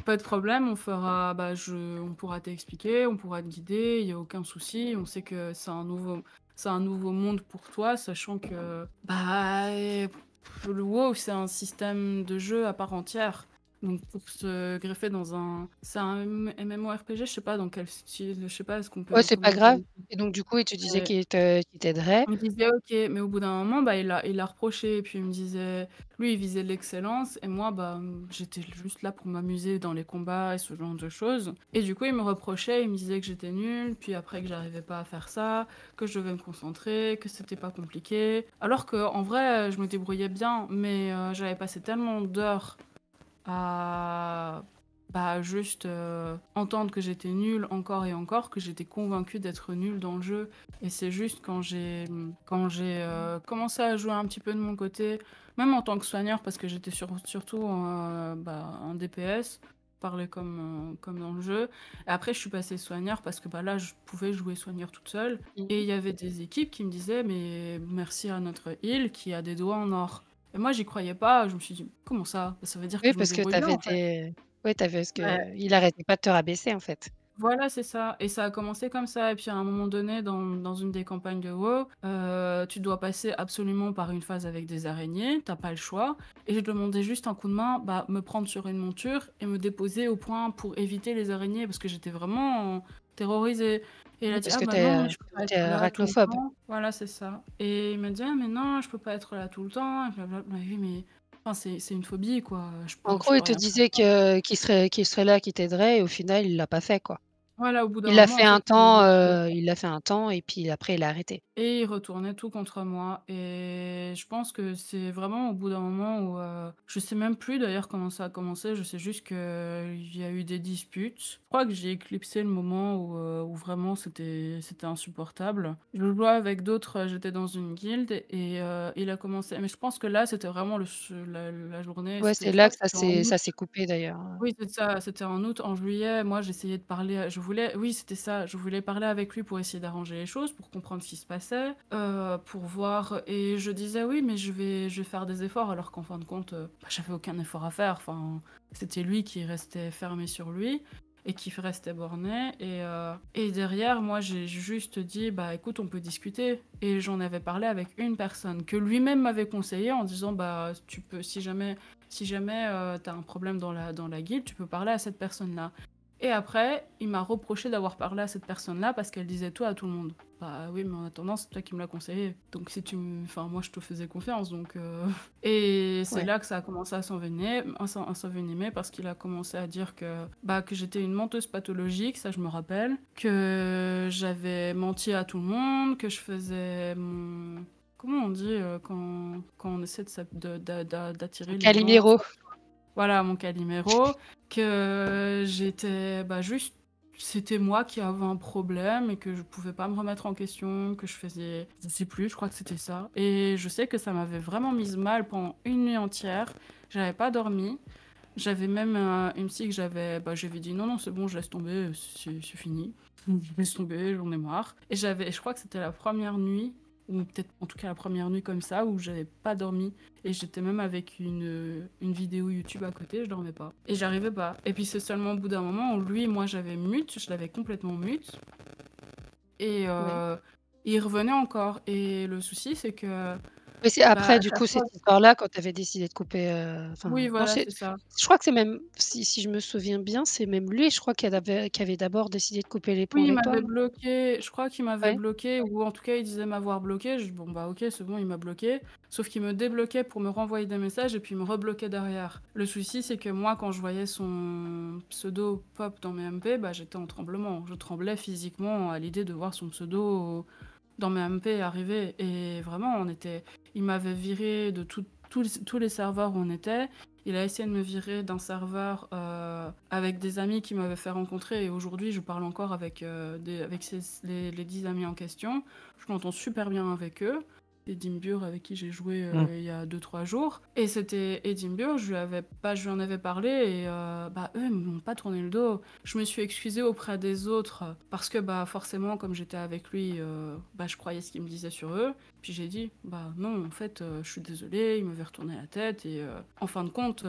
S3: «Pas de problème, on pourra t'expliquer, on pourra te guider, il y a aucun souci. On sait que c'est un nouveau monde pour toi, sachant que, bah, le WoW, c'est un système de jeu à part entière. Donc pour se greffer dans un... C'est un MMORPG, je sais pas dans quel style, je sais pas, est-ce qu'on
S2: Ouais,
S3: peut
S2: c'est pas
S3: comment
S2: grave.
S3: qualifier.
S2: Et donc du coup, il te disait
S3: Ouais.
S2: qu'il t'aiderait.
S3: Il me disait OK, mais au bout d'un moment, bah, il a reproché et puis il me disait lui, il visait l'excellence et moi, bah, j'étais juste là pour m'amuser dans les combats et ce genre de choses et du coup, il me reprochait, il me disait que j'étais nulle, puis après que j'arrivais pas à faire ça, que je devais me concentrer, que c'était pas compliqué. Alors qu'en vrai, je me débrouillais bien, mais j'avais passé tellement d'heures à bah, juste entendre que j'étais nulle encore et encore, que j'étais convaincue d'être nulle dans le jeu. Et c'est juste quand j'ai commencé à jouer un petit peu de mon côté, même en tant que soigneur, parce que j'étais surtout un DPS, parler comme dans le jeu. Et après, je suis passée soigneur parce que bah, là, je pouvais jouer soigneur toute seule. Et il y avait des équipes qui me disaient, mais merci à notre heal qui a des doigts en or. Et moi, j'y croyais pas. Je me suis dit, comment ça? Ça veut dire que
S2: Oui,
S3: je me
S2: parce que
S3: débrouille
S2: tu
S3: bien,
S2: avais
S3: en fait.
S2: des ouais, tu avais parce
S3: Ouais,
S2: qu'il arrêtait pas de te rabaisser, en fait.
S3: voilà, c'est ça. Et ça a commencé comme ça. Et puis à un moment donné, dans une des campagnes de WoW, tu dois passer absolument par une phase avec des araignées. T'as pas le choix. Et je demandais juste un coup de main, bah, me prendre sur une monture et me déposer au point pour éviter les araignées parce que j'étais vraiment terrorisée. Et il
S2: Oui,
S3: a dit,
S2: parce
S3: ah
S2: que
S3: bah
S2: tu es,
S3: non, je peux pas
S2: tu
S3: être là tout le
S2: arachnophobe.
S3: temps. Voilà, c'est ça. Et il m'a dit, ah mais non, je peux pas être là tout le temps. Et blablabla. Bah oui, mais enfin, c'est une phobie, quoi.
S2: En
S3: Je
S2: gros,
S3: peux
S2: il te
S3: rien faire.
S2: disait qu'il serait là, qu'il t'aiderait et au final, il l'a pas fait, quoi.
S3: Voilà, au bout d'un moment, en fait,
S2: Il l'a fait un temps et puis après il a arrêté.
S3: et il retournait tout contre moi et je pense que c'est vraiment au bout d'un moment où, je sais même plus d'ailleurs comment ça a commencé, je sais juste qu'il y a eu des disputes. Je crois que j'ai éclipsé le moment où vraiment c'était insupportable. Je jouais avec d'autres, j'étais dans une guilde et il a commencé mais je pense que là, c'était vraiment la journée,
S2: Ouais,
S3: c'était
S2: c'est
S3: je
S2: là
S3: crois
S2: que
S3: que c'était en août.
S2: ça s'est coupé d'ailleurs,
S3: Oui, c'est ça, c'était en août. En juillet, moi, j'essayais de parler, oui, c'était ça, je voulais parler avec lui pour essayer d'arranger les choses, pour comprendre ce qui se passait, pour voir et je disais: «Oui, mais je vais faire des efforts», alors qu'en fin de compte, bah, j'avais aucun effort à faire. Enfin, c'était lui qui restait fermé sur lui et qui restait borné et derrière, moi, j'ai juste dit: «Bah, écoute, on peut discuter» et j'en avais parlé avec une personne que lui-même m'avait conseillé en disant: «Bah, tu peux si jamais tu as un problème dans la guilde, tu peux parler à cette personne-là». Et après, il m'a reproché d'avoir parlé à cette personne-là parce qu'elle disait tout à tout le monde. Bah oui, mais en attendant, c'est toi qui me l'as conseillé. Donc si enfin, moi, je te faisais confiance, donc... Et c'est
S2: ouais.
S3: là que ça a commencé à s'envenimer parce qu'il a commencé à dire que j'étais une menteuse pathologique, ça je me rappelle, que j'avais menti à tout le monde, que je faisais mon... Comment on dit quand on essaie d'attirer les gens
S2: Calimero.
S3: voilà, mon Calimero, que j'étais bah, juste c'était moi qui avais un problème et que je pouvais pas me remettre en question, que je faisais je sais plus, je crois que c'était ça et je sais que ça m'avait vraiment mise mal pendant une nuit entière. J'avais pas dormi. J'avais même, une psy que j'avais dit: «Non, non, c'est bon, je laisse tomber, c'est fini. Je laisse tomber, j'en ai marre» et je crois que c'était la première nuit ou peut-être en tout cas la première nuit comme ça où j'avais pas dormi et j'étais même avec une vidéo YouTube à côté, je dormais pas et j'arrivais pas et puis c'est seulement au bout d'un moment où lui, moi j'avais mute, je l'avais complètement mute et
S2: Ouais.
S3: il revenait encore et le souci c'est que,
S2: Mais c'est
S3: bah,
S2: après
S3: à
S2: du
S3: chaque
S2: coup
S3: fois
S2: cette histoire-là quand tu avais décidé de couper,
S3: oui,
S2: enfin non
S3: voilà,
S2: c'est
S3: c'est ça.
S2: je crois que c'est même si je me souviens bien, c'est même lui, je crois qui avait d'abord décidé de couper les ponts
S3: Oui, il
S2: avec toi,
S3: m'avait
S2: non?
S3: bloqué, je crois qu'il m'avait
S2: Ouais?
S3: bloqué ou en tout cas il disait m'avoir bloqué. Bon bah OK, c'est bon, il m'a bloqué. Sauf qu'il me débloquait pour me renvoyer des messages et puis il me rebloquait derrière. Le souci, c'est que moi, quand je voyais son pseudo pop dans mes MP, bah j'étais en tremblement. Je tremblais physiquement à l'idée de voir son pseudo dans mes MP arriver. Et vraiment, il m'avait viré de tous les serveurs où on était. Il a essayé de me virer d'un serveur avec des amis qui m'avaient fait rencontrer. Et aujourd'hui, je parle encore avec les 10 amis en question. Je m'entends super bien avec eux. Edimbur avec qui j'ai joué
S1: Mmh.
S3: il y a 2-3 jours. Et c'était Edimbur, je lui en avais parlé et bah, eux, ils m'ont pas tourné le dos. Je me suis excusée auprès des autres parce que bah, forcément, comme j'étais avec lui, bah, je croyais ce qu'il me disait sur eux. Puis j'ai dit, bah non, en fait, je suis désolée, il m'avait retourné la tête et en fin de compte,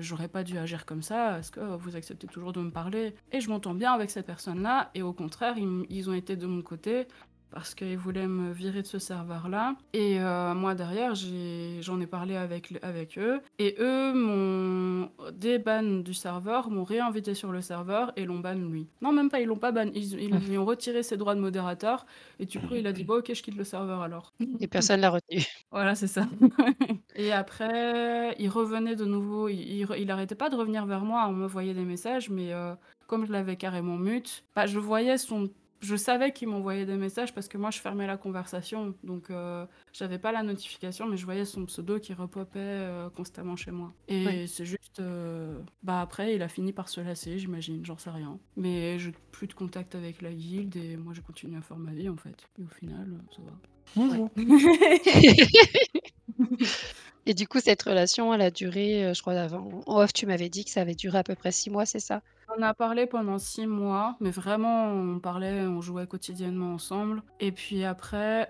S3: j'aurais pas dû agir comme ça. Est-ce que vous acceptez toujours de me parler? Et je m'entends bien avec cette personne-là et au contraire, ils ont été de mon côté parce qu'ils voulaient me virer de ce serveur-là. Et moi, derrière, j'en ai parlé avec eux. Et eux m'ont déban du serveur, m'ont réinvité sur le serveur et l'ont ban lui. Non, même pas, ils l'ont pas ban. Ils lui ont retiré ses droits de modérateur. Et du coup, il a dit, bon, ok, je quitte le serveur alors.
S2: Et personne l'a retenu.
S3: Voilà, c'est ça. Et après, il revenait de nouveau, il arrêtait pas de revenir vers moi, on m'envoyait des messages, mais comme je l'avais carrément mute, bah, je savais qu'il m'envoyait des messages parce que moi je fermais la conversation, donc j'avais pas la notification, mais je voyais son pseudo qui repopait constamment chez moi.
S2: Ouais.
S3: Et c'est juste, bah après, il a fini par se lasser, j'imagine, j'en sais rien. Mais j'ai plus de contact avec la guilde et moi j'ai continué à faire ma vie en fait. Et au final, ça va.
S1: Bonjour.
S2: Et du coup, cette relation, elle a duré, je crois, en off, tu m'avais dit que ça avait duré à peu près 6 mois, c'est ça?
S3: On a parlé pendant 6 mois, mais vraiment on parlait, on jouait quotidiennement ensemble et puis après,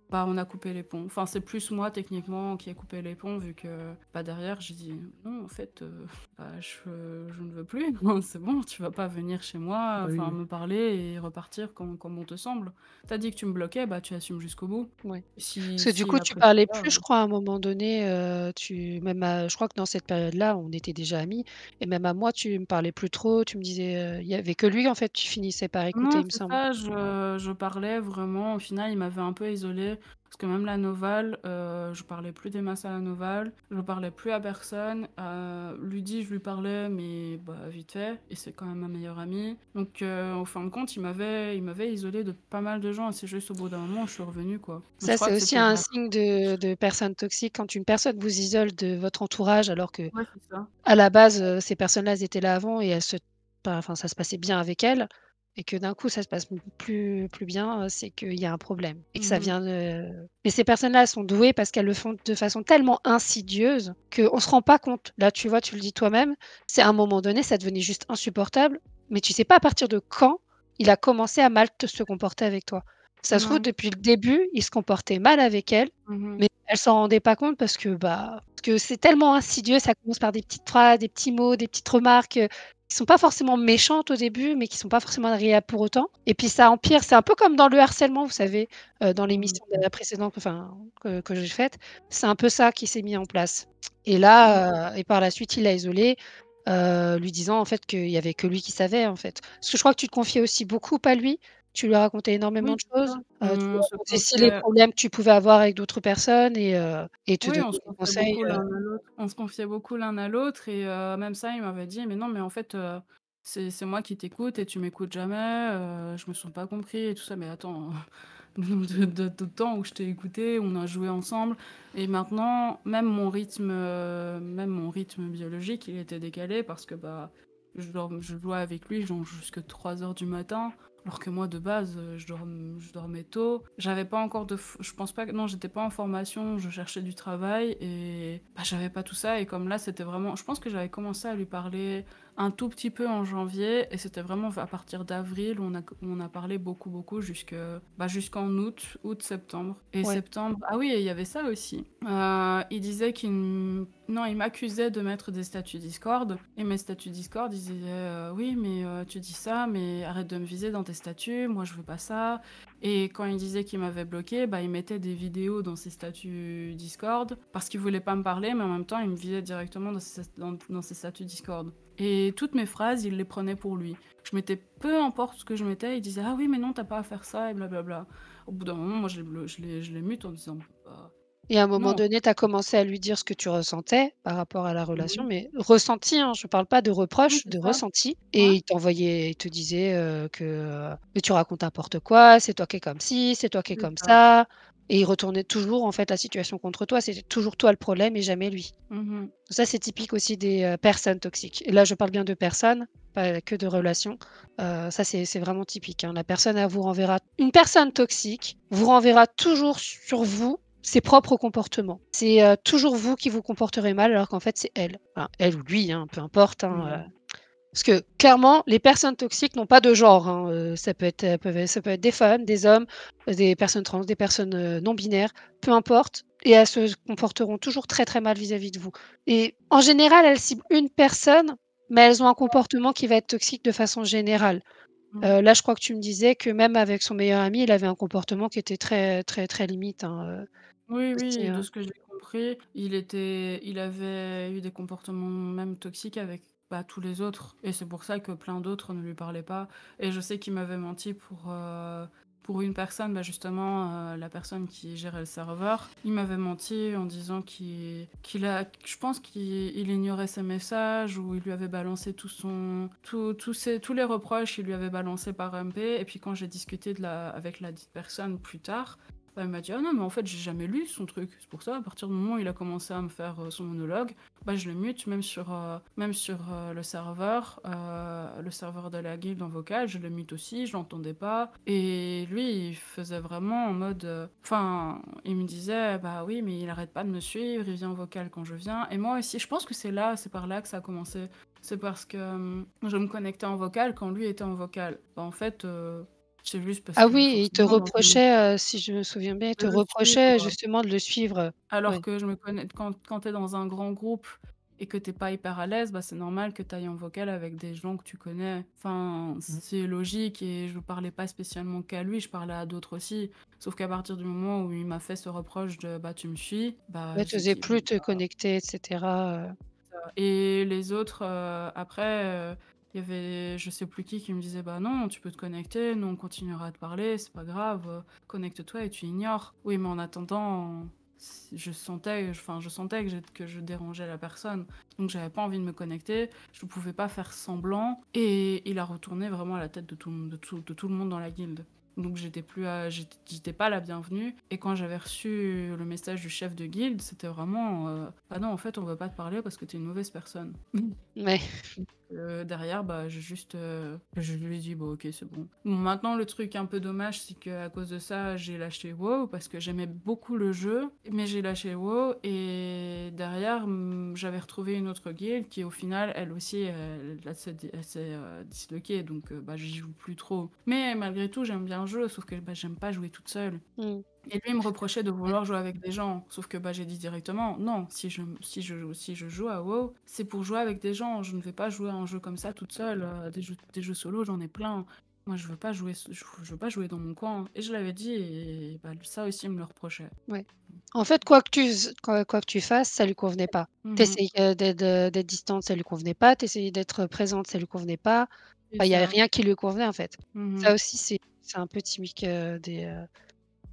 S3: bah, on a coupé les ponts. Enfin, c'est plus moi techniquement qui ai coupé les ponts vu que, bah, derrière j'ai dit: «Non en fait, bah, je ne veux plus, non c'est bon, tu vas pas venir chez moi,
S1: Bah oui,
S3: enfin
S1: oui.
S3: me parler et repartir comme bon te semble. Tu as dit que tu me bloquais, bah, tu assumes jusqu'au bout.
S2: Ouais. Parce
S3: Si
S2: que du
S3: s'il
S2: coup, tu
S3: apprécie
S2: parlais
S3: pas,
S2: plus, je crois, à un moment donné, je crois que dans cette période-là, on était déjà amis et même à moi, tu me parlais plus trop, tu me disais, il y avait que lui, en fait, tu finissais par écouter,
S3: Non,
S2: il me
S3: c'est
S2: semble.
S3: ça, je parlais vraiment au final, il m'avait un peu isolée parce que même la Novale, je parlais plus des masses à la Novale, je parlais plus à personne. Lydie, je lui parlais, mais bah, vite fait, et c'est quand même ma meilleure amie. Donc, au fin de compte, il m'avait isolée de pas mal de gens et c'est juste au bout d'un moment, je suis revenue, quoi. Mais je
S2: Ça,
S3: crois
S2: c'est
S3: que
S2: aussi
S3: c'était
S2: un
S3: vers...
S2: signe de personne toxique quand une personne vous isole de votre entourage alors que
S3: Ouais, c'est ça.
S2: à la base, ces personnes-là, elles étaient là avant et enfin, ça se passait bien avec elles et que d'un coup, ça se passe plus bien, c'est qu'il y a un problème et que ça
S3: Mhm.
S2: vient de mais ces personnes-là, elles sont douées parce qu'elles le font de façon tellement insidieuse qu'on se rend pas compte. Là, tu vois, tu le dis toi-même, c'est à un moment donné, ça devenait juste insupportable, mais tu sais pas à partir de quand il a commencé à mal te se comporter avec toi. Ça se trouve,
S3: Non.
S2: depuis le début, il se comportait mal avec elle,
S3: Mhm.
S2: mais elle s'en rendait pas compte parce que c'est tellement insidieux, ça commence par des petites phrases, des petits mots, des petites remarques, qui sont pas forcément méchantes au début, mais qui sont pas forcément agréables pour autant et puis ça empire. C'est un peu comme dans le harcèlement, vous savez, dans
S3: Mhm.
S2: l'émission de la précédente, enfin, que j'ai faite, c'est un peu ça qui s'est mis en place et
S3: Mhm.
S2: là, et par la suite, il l'a isolée, lui disant en fait qu'il y avait que lui qui savait, en fait. Parce que je crois que tu te confiais aussi beaucoup à lui? Tu lui racontais énormément
S3: Oui,
S2: de
S3: c'est
S2: choses.
S3: ça.
S2: Tu lui
S3: On se
S2: racontais aussi les
S3: confiait.
S2: problèmes que tu pouvais avoir avec d'autres personnes et te
S3: Oui,
S2: donnait
S3: on se
S2: des
S3: confiait
S2: conseils,
S3: beaucoup l'un à l'autre. On se confiait beaucoup l'un à l'autre et même ça, il m'avait dit: «Mais non, mais en fait, c'est moi qui t'écoute et tu m'écoutes jamais, je me sens pas compris et tout ça». Mais attends, le nombre de temps où je t'ai écouté, on a joué ensemble et maintenant, même mon rythme biologique, il était décalé parce que, bah, je jouais avec lui genre jusque 3 heures du matin. Alors que moi, de base, je dormais tôt. J'avais pas encore je pense pas que... Non, j'étais pas en formation, je cherchais du travail et bah, j'avais pas tout ça. Et comme là, c'était vraiment... Je pense que j'avais commencé à lui parler un tout petit peu en janvier et c'était vraiment à partir d'avril où on a parlé beaucoup, beaucoup jusqu'en août, septembre. Et
S2: ouais.
S3: septembre... Ah oui, et il y avait ça aussi. Il disait non, il m'accusait de mettre des statuts Discord. Et mes statuts Discord, ils disaient oui, mais tu dis ça, mais arrête de me viser dans tes statuts, moi je veux pas ça. Et quand il disait qu'il m'avait bloqué, bah, il mettait des vidéos dans ses statuts Discord parce qu'il voulait pas me parler, mais en même temps, il me visait directement dans ses statuts Discord. Et toutes mes phrases, il les prenait pour lui. Je mettais peu importe ce que je mettais, il disait ah oui, mais non, t'as pas à faire ça, et blablabla. Au bout d'un moment, moi je l'ai mute en disant bah,
S2: Et à un moment
S3: non.
S2: donné, tu as commencé à lui dire ce que tu ressentais par rapport à la relation,
S3: Mhm.
S2: mais ressenti, hein, je parle pas de
S3: Oui,
S2: reproches,
S3: c'est
S2: de
S3: ça.
S2: ressenti
S3: Ouais,
S2: et il te disait, «Mais tu racontes n'importe quoi, c'est toi qui es comme ci, c'est toi qui es
S3: c'est
S2: comme
S3: ça.
S2: ça» et il retournait toujours, en fait, la situation contre toi. C'était toujours toi le problème et jamais lui.
S3: Mhm.
S2: Ça, c'est typique aussi des, personnes toxiques et là, je parle bien de personnes, pas que de relations. Ça, c'est vraiment typique, hein. Une personne toxique vous renverra toujours sur vous ses propres comportements. C'est, toujours vous qui vous comporterez mal alors qu'en fait, c'est elle. Enfin, elle ou lui, hein, peu importe, hein,
S3: Mhm.
S2: parce que clairement, les personnes toxiques n'ont pas de genre, hein, ça peut être des femmes, des hommes, des personnes trans, des personnes, non binaires, peu importe et elles se comporteront toujours très, très mal vis-à-vis de vous et en général, elles ciblent une personne, mais elles ont un comportement qui va être toxique de façon générale.
S3: Mmh.
S2: Là, je crois que tu me disais que même avec son meilleur ami, il avait un comportement qui était très, très, très limite, hein,
S3: Oui,
S2: aussi,
S3: oui, de ce que j'ai compris, il avait eu des comportements même toxiques avec, bah, tous les autres et c'est pour ça que plein d'autres ne lui parlaient pas et je sais qu'il m'avait menti pour une personne, bah, justement, la personne qui gérait le serveur. Il m'avait menti en disant je pense qu'il ignorait ses messages ou il lui avait balancé tous les reproches, il lui avait balancé par MP et puis quand j'ai discuté avec la dite personne plus tard, bah, il m'a dit: «Ah non, mais en fait, j'ai jamais lu son truc». C'est pour ça, à partir du moment où il a commencé à me faire, son monologue, bah, je le mute même sur, le serveur de la guilde en vocal, je le mute aussi, je l'entendais pas et lui, il faisait vraiment en mode, enfin, il me disait: «Bah oui, mais il arrête pas de me suivre, il vient en vocal quand je viens» et moi aussi, je pense que c'est par là que ça a commencé. C'est parce que, je me connectais en vocal quand lui était en vocal. Bah, en fait, c'est juste parce
S2: Ah
S3: que
S2: oui, il te
S3: forcément dans une
S2: reprochait, si je me souviens bien, il
S3: de
S2: te
S3: le suivre,
S2: reprochait justement de le suivre,
S3: alors
S2: ouais.
S3: que je me connais quand tu es dans un grand groupe et que tu es pas hyper à l'aise, bah, c'est normal que tu ailles en vocal avec des gens que tu connais. Enfin, c'est logique et je parlais pas spécialement qu'à lui, je parlais à d'autres aussi. Sauf qu'à partir du moment où il m'a fait ce reproche de: «Bah, tu me suis», bah,
S2: Ouais, tu
S3: j'ai
S2: osais
S3: dit: «Bon,
S2: plus te
S3: bah»
S2: connecter et cetera,
S3: et les autres, après, il y avait je sais plus qui me disait: «Bah, non, tu peux te connecter, nous on continuera à te parler, c'est pas grave, connecte-toi et tu ignores». Oui, mais en attendant, je sentais que je dérangeais la personne, donc j'avais pas envie de me connecter, je pouvais pas faire semblant et il a retourné vraiment à la tête de tout le monde dans la guilde. Donc j'étais pas la bienvenue et quand j'avais reçu le message du chef de guilde, c'était vraiment, «Ah non, en fait, on veut pas te parler parce que t'es une mauvaise personne».
S2: ouais.
S3: Derrière, bah, je lui ai dit: «Bah, OK, c'est bon». Bon, maintenant le truc un peu dommage, c'est qu'à cause de ça, j'ai lâché WoW parce que j'aimais beaucoup le jeu, mais j'ai lâché WoW et derrière, j'avais retrouvé une autre guilde qui au final, elle aussi, elle s'est, disloquée donc bah, j'y joue plus trop. Mais malgré tout, j'aime bien le jeu, sauf que, bah, j'aime pas jouer toute seule.
S2: Mmh.
S3: Et lui, il me reprochait de
S2: Ouais.
S3: vouloir jouer avec des gens. Sauf que bah, j'ai dit directement, non, si je joue à WoW, c'est pour jouer avec des gens. Je ne vais pas jouer à un jeu comme ça toute seule. Des jeux solo, j'en ai plein. Moi, je veux pas jouer dans mon coin. Et je l'avais dit, et bah, ça aussi, il me le reprochait.
S2: Ouais. En fait, quoi que tu fasses, ça lui convenait pas. Tu
S3: Mhm.
S2: essayais d'être distante, ça lui convenait pas. Tu essayais d'être présente, ça lui convenait pas.
S3: C'est
S2: Enfin, il y a
S3: ça.
S2: rien qui lui convenait, en fait. Ça
S3: Mhm.
S2: aussi, c'est un peu typique,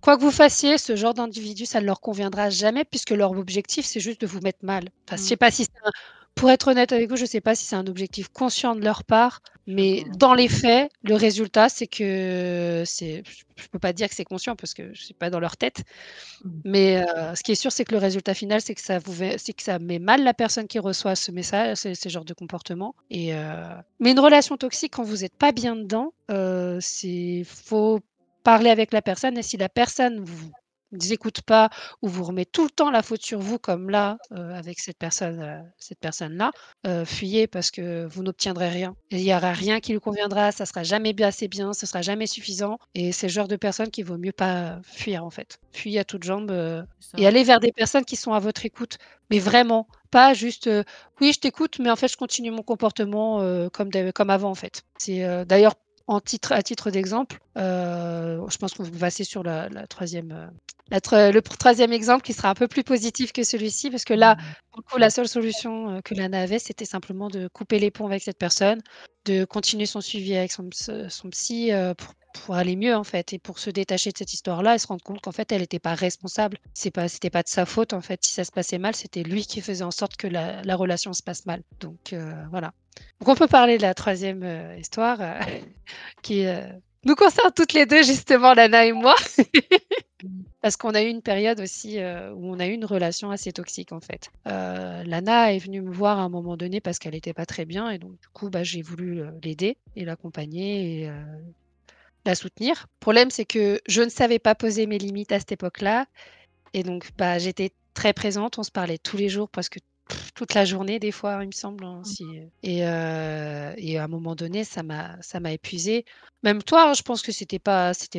S2: quoi que vous fassiez, ce genre d'individu, ça ne leur conviendra jamais puisque leur objectif, c'est juste de vous mettre mal. Enfin, je
S3: Mm.
S2: sais pas si c'est un pour être honnête avec vous, je sais pas si c'est un objectif conscient de leur part,
S3: Je sais
S2: mais
S3: pas.
S2: dans les faits, le résultat, c'est que c'est je peux pas dire que c'est conscient parce que je suis pas dans leur tête,
S3: Mhm.
S2: mais ce qui est sûr, c'est que le résultat final, c'est que ça met mal la personne qui reçoit ce message, ce genre de comportement mais une relation toxique, quand vous êtes pas bien dedans, c'est faut parler avec la personne et si la personne vous écoute pas ou vous remet tout le temps la faute sur vous comme là, avec cette personne-là, fuyez parce que vous n'obtiendrez rien. Et il y aura rien qui lui conviendra, ça sera jamais bien assez bien, ce sera jamais suffisant et c'est le genre de personne qu'il vaut mieux pas fuir, en fait. Fuyez à toutes jambes,
S3: C'est
S2: et
S3: ça.
S2: allez vers des personnes qui sont à votre écoute, mais vraiment, pas juste, «Oui, je t'écoute, mais en fait, je continue mon comportement, comme avant, en fait». D'ailleurs à titre d'exemple, je pense qu'on va passer sur la 3e, le 3e exemple qui sera un peu plus positif que celui-ci parce que là,
S3: Mhm.
S2: pour le coup, la seule solution, que Lana avait, c'était simplement de couper les ponts avec cette personne, de continuer son suivi avec son psy, pour aller mieux, en fait et pour se détacher de cette histoire-là et se rendre compte qu'en fait, elle était pas responsable. C'était pas de sa faute, en fait. Si ça se passait mal, c'était lui qui faisait en sorte que la relation se passe mal. Donc voilà. Donc on peut parler de la 3e, histoire, qui, nous concerne toutes les 2 justement, Lana et moi. Parce qu'on a eu une période aussi, où on a eu une relation assez toxique, en fait. Lana est venue me voir à un moment donné parce qu'elle était pas très bien et donc du coup, bah, j'ai voulu, l'aider et l'accompagner et la soutenir. Le problème, c'est que je ne savais pas poser mes limites à cette époque-là et donc bah, j'étais très présente. On se parlait tous les jours, presque toute la journée des fois, il me semble, hein, si, et à un moment donné, ça m'a épuisée. Même toi, hein, je pense que c'était pas ça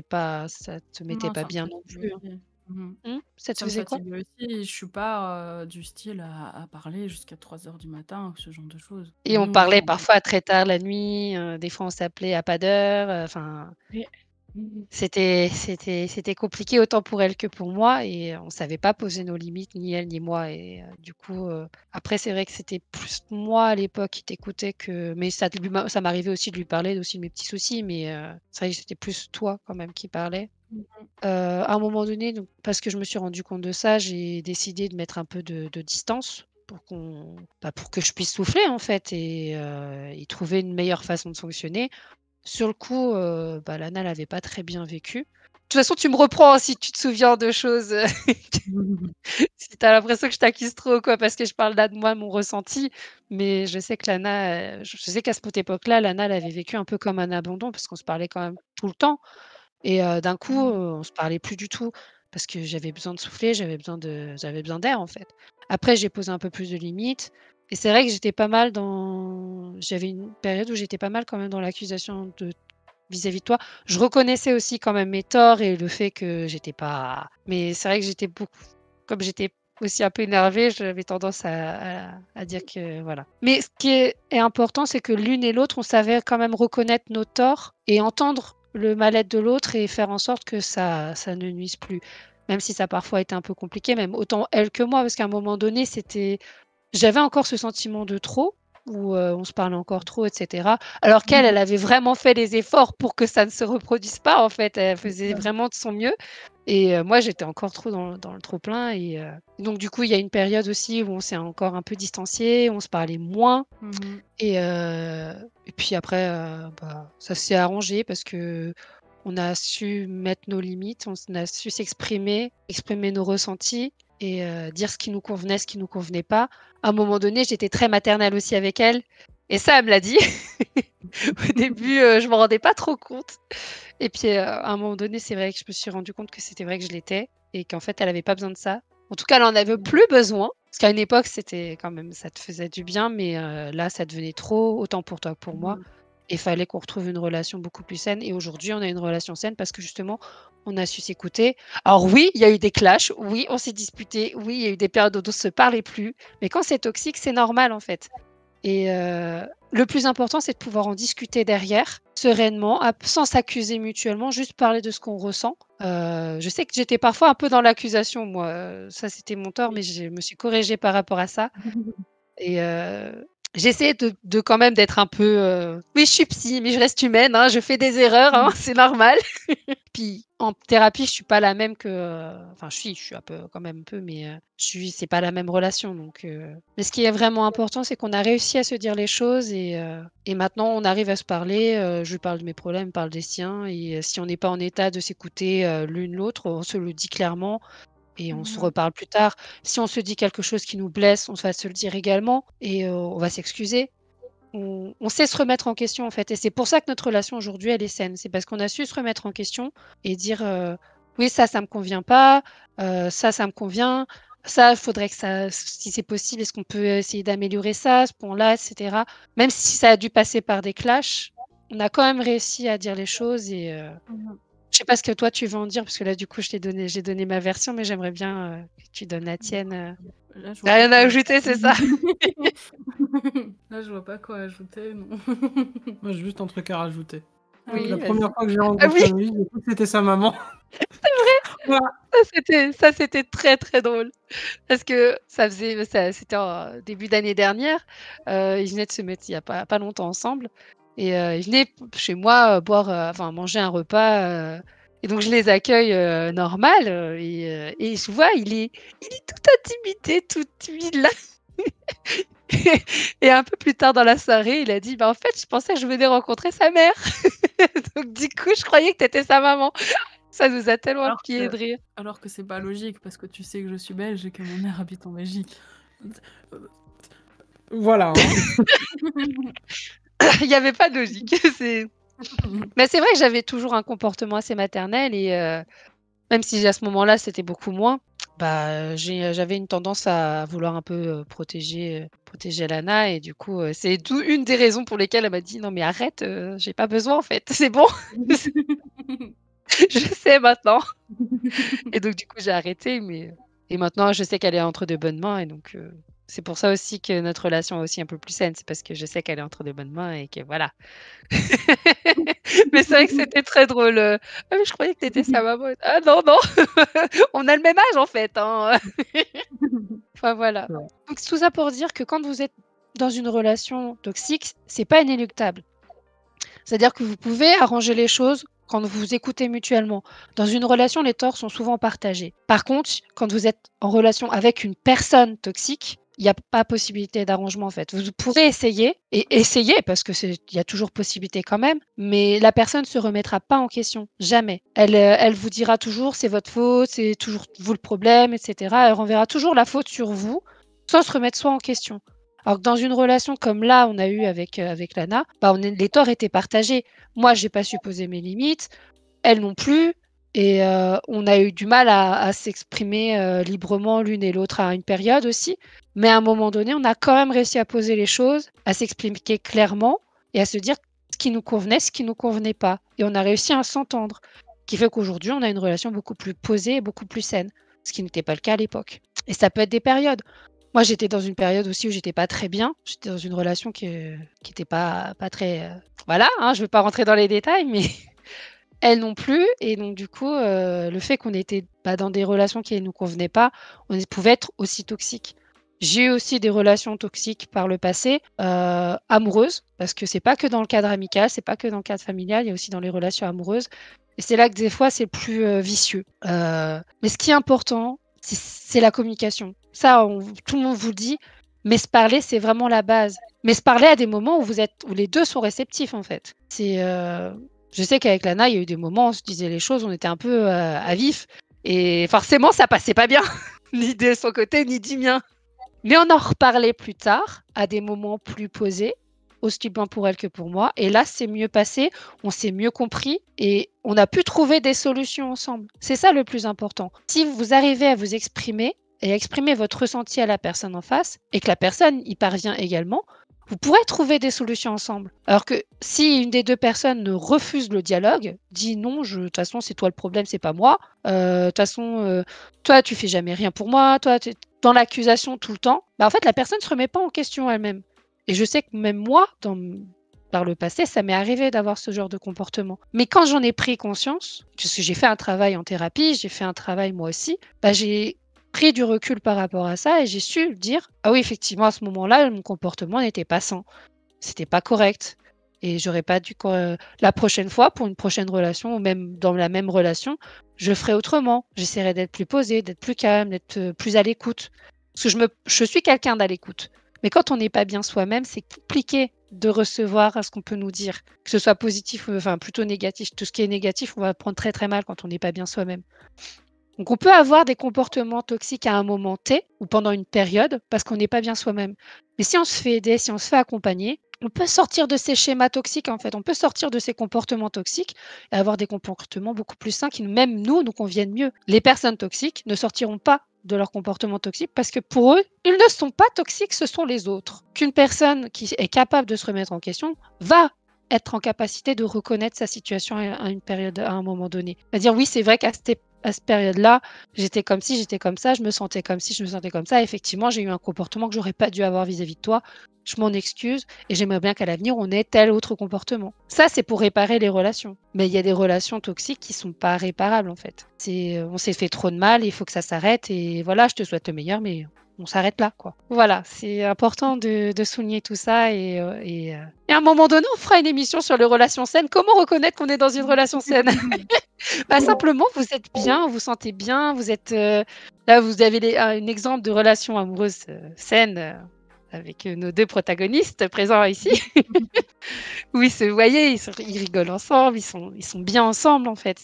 S2: te mettait
S3: Non,
S2: pas
S3: ça me
S2: bien non
S3: fatiguait
S2: plus, hein?
S3: aussi. Mmh.
S2: Ça te
S3: Ça me
S2: faisait quoi?
S3: fatigue aussi, je suis pas, du style à parler jusqu'à 3 heures du matin, ce genre de choses.
S2: Et on
S3: Nous, moi,
S2: parlait
S3: on
S2: parfois très tard la nuit, des fois on s'appelait à pas d'heure, enfin
S3: ouais. Mmh.
S2: c'était compliqué autant pour elle que pour moi et on savait pas poser nos limites, ni elle ni moi et du coup, après c'est vrai que c'était plus moi à l'époque qui t'écoutais que mais ça m'arrivait aussi de lui parler aussi de mes petits soucis, mais c'est vrai que c'était plus toi quand même qui parlais.
S3: Mmh.
S2: À un moment donné, donc parce que je me suis rendu compte de ça, j'ai décidé de mettre un peu de distance pour que je puisse souffler en fait et trouver une meilleure façon de fonctionner. Sur le coup, Lana elle avait pas très bien vécu. De toute façon, tu me reprends, hein, si tu te souviens de choses, si tu as l'impression que je t'accuse trop ou quoi, parce que je parle là de moi, mon ressenti. Mais je sais que Lana, je sais qu'à cette époque-là, Lana, elle avait vécu un peu comme un abandon parce qu'on se parlait quand même tout le temps et d'un coup, on se parlait plus du tout parce que j'avais besoin de souffler, j'avais besoin d'air, en fait. Après, j'ai posé un peu plus de limites et c'est vrai que j'avais une période où j'étais pas mal quand même dans l'accusation de vis-à-vis de toi. Je reconnaissais aussi quand même mes torts et le fait que j'étais pas mais c'est vrai que comme j'étais aussi un peu énervée, j'avais tendance à dire que voilà. Mais ce qui est important, c'est que l'une et l'autre, on savait quand même reconnaître nos torts et entendre le mal-être de l'autre et faire en sorte que ça ne nuise plus. Même si ça a parfois été un peu compliqué, même autant elle que moi, parce qu'à un moment donné, j'avais encore ce sentiment de trop, où, on se parlait encore trop et cetera. Alors qu'elle, elle avait vraiment fait les efforts pour que ça ne se reproduise pas, en fait. Elle faisait vraiment de son mieux et moi, j'étais encore trop dans le trop plein et donc du coup, il y a une période aussi où on s'est encore un peu distanciés, on se parlait moins
S3: Mmh.
S2: et puis après, ça s'est arrangé parce qu'on a su mettre nos limites, on a su exprimer nos ressentis et dire ce qui nous convenait, ce qui nous convenait pas. À un moment donné, j'étais très maternelle aussi avec elle et ça, elle me l'a dit. Au début, je m'en rendais pas trop compte et puis, à un moment donné, c'est vrai que je me suis rendu compte que c'était vrai que je l'étais et qu'en fait, elle avait pas besoin de ça. En tout cas, elle en avait plus besoin, parce qu'à une époque, c'était quand même ça te faisait du bien, mais là, ça devenait trop, autant pour toi que pour moi
S3: Mmh.
S2: et fallait qu'on retrouve une relation beaucoup plus saine et aujourd'hui, on a une relation saine parce que justement, on a su s'écouter. Alors oui, il y a eu des clashs, oui, on s'est disputés, oui, il y a eu des périodes où on se parlait plus, mais quand c'est toxique, c'est normal, en fait. Et le plus important, c'est de pouvoir en discuter derrière, sereinement, sans s'accuser mutuellement, juste parler de ce qu'on ressent. Je sais que j'étais parfois un peu dans l'accusation moi, ça c'était mon tort, mais je me suis corrigée par rapport à ça et j'essaie de quand même d'être un peu, oui, je suis psy, mais je reste humaine, hein, je fais des erreurs, hein, c'est normal. Puis en thérapie, je suis pas la même que, enfin je suis un peu quand même un peu, mais c'est pas la même relation donc mais ce qui est vraiment important, c'est qu'on a réussi à se dire les choses et maintenant on arrive à se parler, je lui parle de mes problèmes, il parle des siens et si on n'est pas en état de s'écouter, l'une l'autre, on se le dit clairement et on se
S3: Mmh.
S2: reparle plus tard. Si on se dit quelque chose qui nous blesse, on va se le dire également et on va s'excuser. On sait se remettre en question, en fait et c'est pour ça que notre relation aujourd'hui, elle est saine. C'est parce qu'on a su se remettre en question et dire, «Oui, ça me convient pas, ça me convient. Ça, il faudrait que ça si c'est possible, est-ce qu'on peut essayer d'améliorer ça, ce point-là?» et cetera. Même si ça a dû passer par des clashs, on a quand même réussi à dire les choses et
S3: Mmh.
S2: je sais pas ce que toi tu veux en dire parce que là, du coup, j'ai donné ma version, mais j'aimerais bien, que tu donnes la tienne,
S3: Là, je
S2: Tu
S3: vois pas
S2: rien à
S3: quoi
S2: ajouter, c'est ça?
S3: là, je vois pas quoi ajouter, non.
S1: Moi, j'ai juste un truc à rajouter.
S3: Ah
S1: C'est que la
S2: Oui,
S3: oui?
S1: première
S2: vas-y.
S1: fois que j'ai
S2: Ah oui!
S1: rencontré Louise, j'ai cru que c'était sa maman. Voilà.
S2: Ça c'était très, très drôle parce que c'était en début d'année dernière, ils venaient de se mettre il y a pas longtemps ensemble et ils venaient chez moi, boire, enfin manger un repas, et donc je les accueille, normal, et je vois il est tout intimidé, tout timide là et un peu plus tard dans la soirée, il a dit: «Bah, en fait, je pensais que je venais rencontrer sa mère». Donc du coup, je croyais que tu étais sa maman. Ça nous a tellement
S3: Alors
S2: plié
S3: que
S2: de rire.
S3: alors que c'est pas logique parce que tu sais que je suis belge et que ma mère habite en Belgique.
S1: Voilà, hein.
S2: Il y avait pas de logique. C'est Mais c'est vrai que j'avais toujours un comportement assez maternel et même si à ce moment-là, c'était beaucoup moins, j'avais une tendance à vouloir un peu, protéger Lana et du coup, c'est d'où une des raisons pour lesquelles elle m'a dit: «Non mais arrête, j'ai pas besoin en fait, c'est bon». Je sais maintenant. Et donc du coup, j'ai arrêté, mais et maintenant, je sais qu'elle est entre de bonnes mains et donc c'est pour ça aussi que notre relation est aussi un peu plus saine. C'est parce que je sais qu'elle est entre de bonnes mains et que voilà. Mais c'est vrai que c'était très drôle, «Ah mais je croyais que tu étais sa maman». «Ah non, non, on a le même âge en fait, hein». Enfin voilà.
S1: Ouais.
S2: Donc tout ça pour dire que quand vous êtes dans une relation toxique, c'est pas inéluctable. C'est-à-dire que vous pouvez arranger les choses quand vous vous écoutez mutuellement. Dans une relation, les torts sont souvent partagés. Par contre, quand vous êtes en relation avec une personne toxique, il y a pas possibilité d'arrangement, en fait. Vous pourrez essayer et essayer parce que il y a toujours possibilité quand même, mais la personne se remettra pas en question, jamais. Elle vous dira toujours: «C'est votre faute, c'est toujours vous le problème» et cetera. Elle renverra toujours la faute sur vous, sans se remettre soi en question. Alors que dans une relation comme là, on a eu avec Lana, bah, les torts étaient partagés. Moi, j'ai pas su poser mes limites, elle non plus et on a eu du mal à s'exprimer, librement l'une et l'autre à une période aussi. Mais à un moment donné, on a quand même réussi à poser les choses, à s'expliquer clairement et à se dire ce qui nous convenait, ce qui nous convenait pas et on a réussi à s'entendre. Ce qui fait qu'aujourd'hui, on a une relation beaucoup plus posée et beaucoup plus saine, ce qui n'était pas le cas à l'époque et ça peut être des périodes. Moi, j'étais dans une période aussi où j'étais pas très bien. J'étais dans une relation qui était pas très, voilà, hein, je veux pas rentrer dans les détails, mais elle non plus et donc du coup, le fait qu'on était, bah, dans des relations qui ne nous convenaient pas, pouvait être aussi toxique. J'ai eu aussi des relations toxiques par le passé, amoureuses, parce que c'est pas que dans le cadre amical, c'est pas que dans le cadre familial, il y a aussi dans les relations amoureuses et c'est là que des fois c'est plus, vicieux. Mais ce qui est important, c'est la communication. Ça, tout le monde vous le dit, mais se parler, c'est vraiment la base. Mais se parler à des moments où les 2 sont réceptifs, en fait. Je sais qu'avec Lana, il y a eu des moments où on se disait les choses, on était un peu, à vif et forcément ça passait pas bien, ni de son côté, ni du mien. Mais on en reparlait plus tard, à des moments plus posés, aussi bien pour elle que pour moi et là, c'est mieux passé, on s'est mieux compris et on a pu trouver des solutions ensemble. C'est ça le plus important. Si vous arrivez à vous exprimer et à exprimer votre ressenti à la personne en face et que la personne y parvient également, vous pourrez trouver des solutions ensemble. Alors que si une des 2 personnes ne refuse le dialogue, dit: «Non, de toute façon, c'est toi le problème, c'est pas moi. De toute façon, toi, tu fais jamais rien pour moi, toi, tu es» dans l'accusation tout le temps, bah, en fait, la personne ne se remet pas en question elle-même. Et je sais que même moi, par le passé, ça m'est arrivé d'avoir ce genre de comportement. Mais quand j'en ai pris conscience, parce que j'ai fait un travail en thérapie, j'ai fait un travail moi aussi, bah, j'ai pris du recul par rapport à ça et j'ai su dire: «Ah oui, effectivement, à ce moment-là, mon comportement n'était pas sain. C'était pas correct et j'aurais pas dû la prochaine fois, pour une prochaine relation ou même dans la même relation, je ferai autrement. J'essaierai d'être plus posée, d'être plus calme, d'être, plus à l'écoute». Parce que je suis quelqu'un d'à l'écoute. Mais quand on n'est pas bien soi-même, c'est compliqué de recevoir ce qu'on peut nous dire, que ce soit positif ou enfin plutôt négatif. Tout ce qui est négatif, on va le prendre très, très mal quand on n'est pas bien soi-même. Donc on peut avoir des comportements toxiques à un moment T ou pendant une période parce qu'on n'est pas bien soi-même. Mais si on se fait aider, si on se fait accompagner, on peut sortir de ces schémas toxiques en fait. On peut sortir de ces comportements toxiques et avoir des comportements beaucoup plus sains qui même nous conviennent mieux. Les personnes toxiques ne sortiront pas de leur comportement toxique parce que pour eux, ils ne sont pas toxiques, ce sont les autres. Qu'une personne qui est capable de se remettre en question va être en capacité de reconnaître sa situation à une période, à un moment donné. C'est-à-dire oui, c'est vrai qu'à cette période-là, j'étais comme ci, j'étais comme ça, je me sentais comme ci, je me sentais comme ça. Effectivement, j'ai eu un comportement que j'aurais pas dû avoir vis-à-vis de toi. Je m'en excuse et j'aimerais bien qu'à l'avenir, on ait tel autre comportement. Ça, c'est pour réparer les relations. Mais il y a des relations toxiques qui sont pas réparables, en fait. On s'est fait trop de mal, il faut que ça s'arrête et voilà, je te souhaite le meilleur, mais on s'arrête là, quoi. Voilà, c'est important de souligner tout ça et à un moment donné, on fera une émission sur les relations saines. Comment reconnaître qu'on est dans une relation saine? Bah, simplement, vous êtes bien, vous sentez bien, vous êtes, là, vous avez un exemple de relation amoureuse, saine, avec, nos 2 protagonistes présents ici. Oui, vous voyez, ils rigolent ensemble, ils sont bien ensemble, en fait.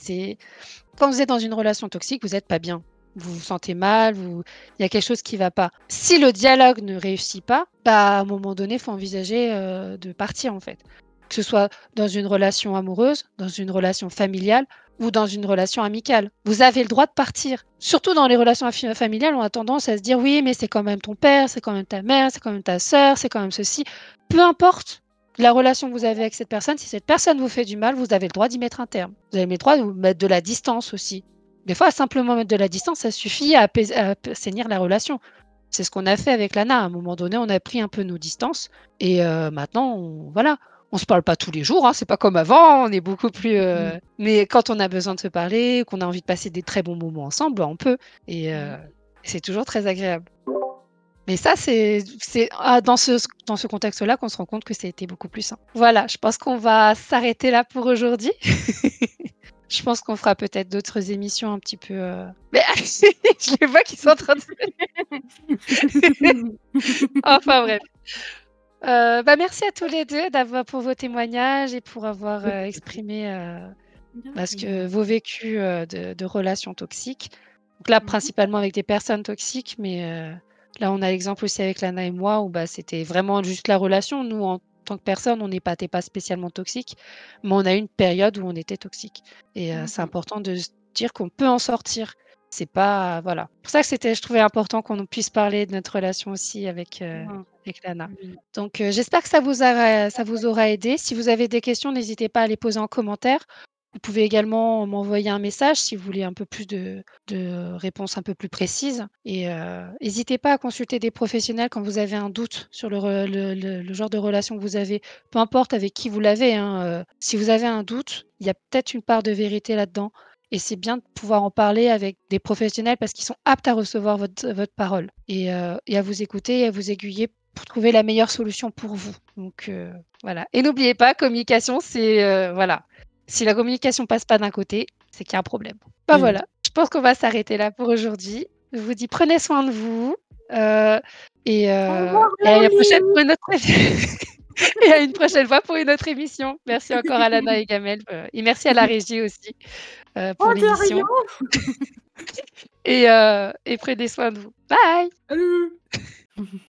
S2: Quand vous êtes dans une relation toxique, vous êtes pas bien. Vous vous sentez mal, il y a quelque chose qui va pas. Si le dialogue ne réussit pas, bah, à un moment donné, il faut envisager, de partir, en fait. Que ce soit dans une relation amoureuse, dans une relation familiale ou dans une relation amicale. Vous avez le droit de partir. Surtout dans les relations familiales, on a tendance à se dire: «Oui, mais c'est quand même ton père, c'est quand même ta mère, c'est quand même ta sœur, c'est quand même ceci». Peu importe. la relation que vous avez avec cette personne, si cette personne vous fait du mal, vous avez le droit d'y mettre un terme. Vous avez le droit de vous mettre de la distance aussi. Des fois, simplement mettre de la distance, ça suffit à assainir la relation. C'est ce qu'on a fait avec Lana. À un moment donné, on a pris un peu nos distances et maintenant, voilà. On se parle pas tous les jours, hein, c'est pas comme avant, on est beaucoup plus. Mais quand on a besoin de se parler, qu'on a envie de passer des très bons moments ensemble, on peut. Et c'est toujours très agréable. Mais ça, c'est dans ce contexte-là qu'on se rend compte que ça a été beaucoup plus simple. Voilà, je pense qu'on va s'arrêter là pour aujourd'hui. Je pense qu'on fera peut-être d'autres émissions un petit peu. Mais je les vois qui sont en train de. Enfin bref. Merci à tous les deux pour vos témoignages et pour avoir exprimé vos vécus de relations toxiques. Donc là, principalement avec des personnes toxiques, mais là, on a l'exemple aussi avec Lana et moi où c'était vraiment juste la relation. Nous, en tant que personne, on n'était pas spécialement toxique, mais on a eu une période où on était toxique. Et c'est important de se dire qu'on peut en sortir. C'est pas. Voilà. C'est pour ça que je trouvais important qu'on puisse parler de notre relation aussi avec Lana. Donc, j'espère que ça vous aura aidé. Si vous avez des questions, n'hésitez pas à les poser en commentaire. Vous pouvez également m'envoyer un message si vous voulez un peu plus de réponses un peu plus précises. Et n'hésitez pas à consulter des professionnels quand vous avez un doute sur le genre de relation que vous avez, peu importe avec qui vous l'avez. Hein, si vous avez un doute, il y a peut-être une part de vérité là-dedans. Et c'est bien de pouvoir en parler avec des professionnels parce qu'ils sont aptes à recevoir votre parole et à vous écouter et à vous aiguiller pour trouver la meilleure solution pour vous. Donc voilà. Et n'oubliez pas, communication, c'est voilà. Si la communication passe pas d'un côté, c'est qu'il y a un problème. Voilà. Je pense qu'on va s'arrêter là pour aujourd'hui. Je vous dis prenez soin de vous et à la prochaine pour une autre et à une prochaine fois pour une autre émission. Merci encore à Lana et Gamel et merci à la régie aussi pour l'émission. Et prenez soin de vous. Bye.
S3: Salut.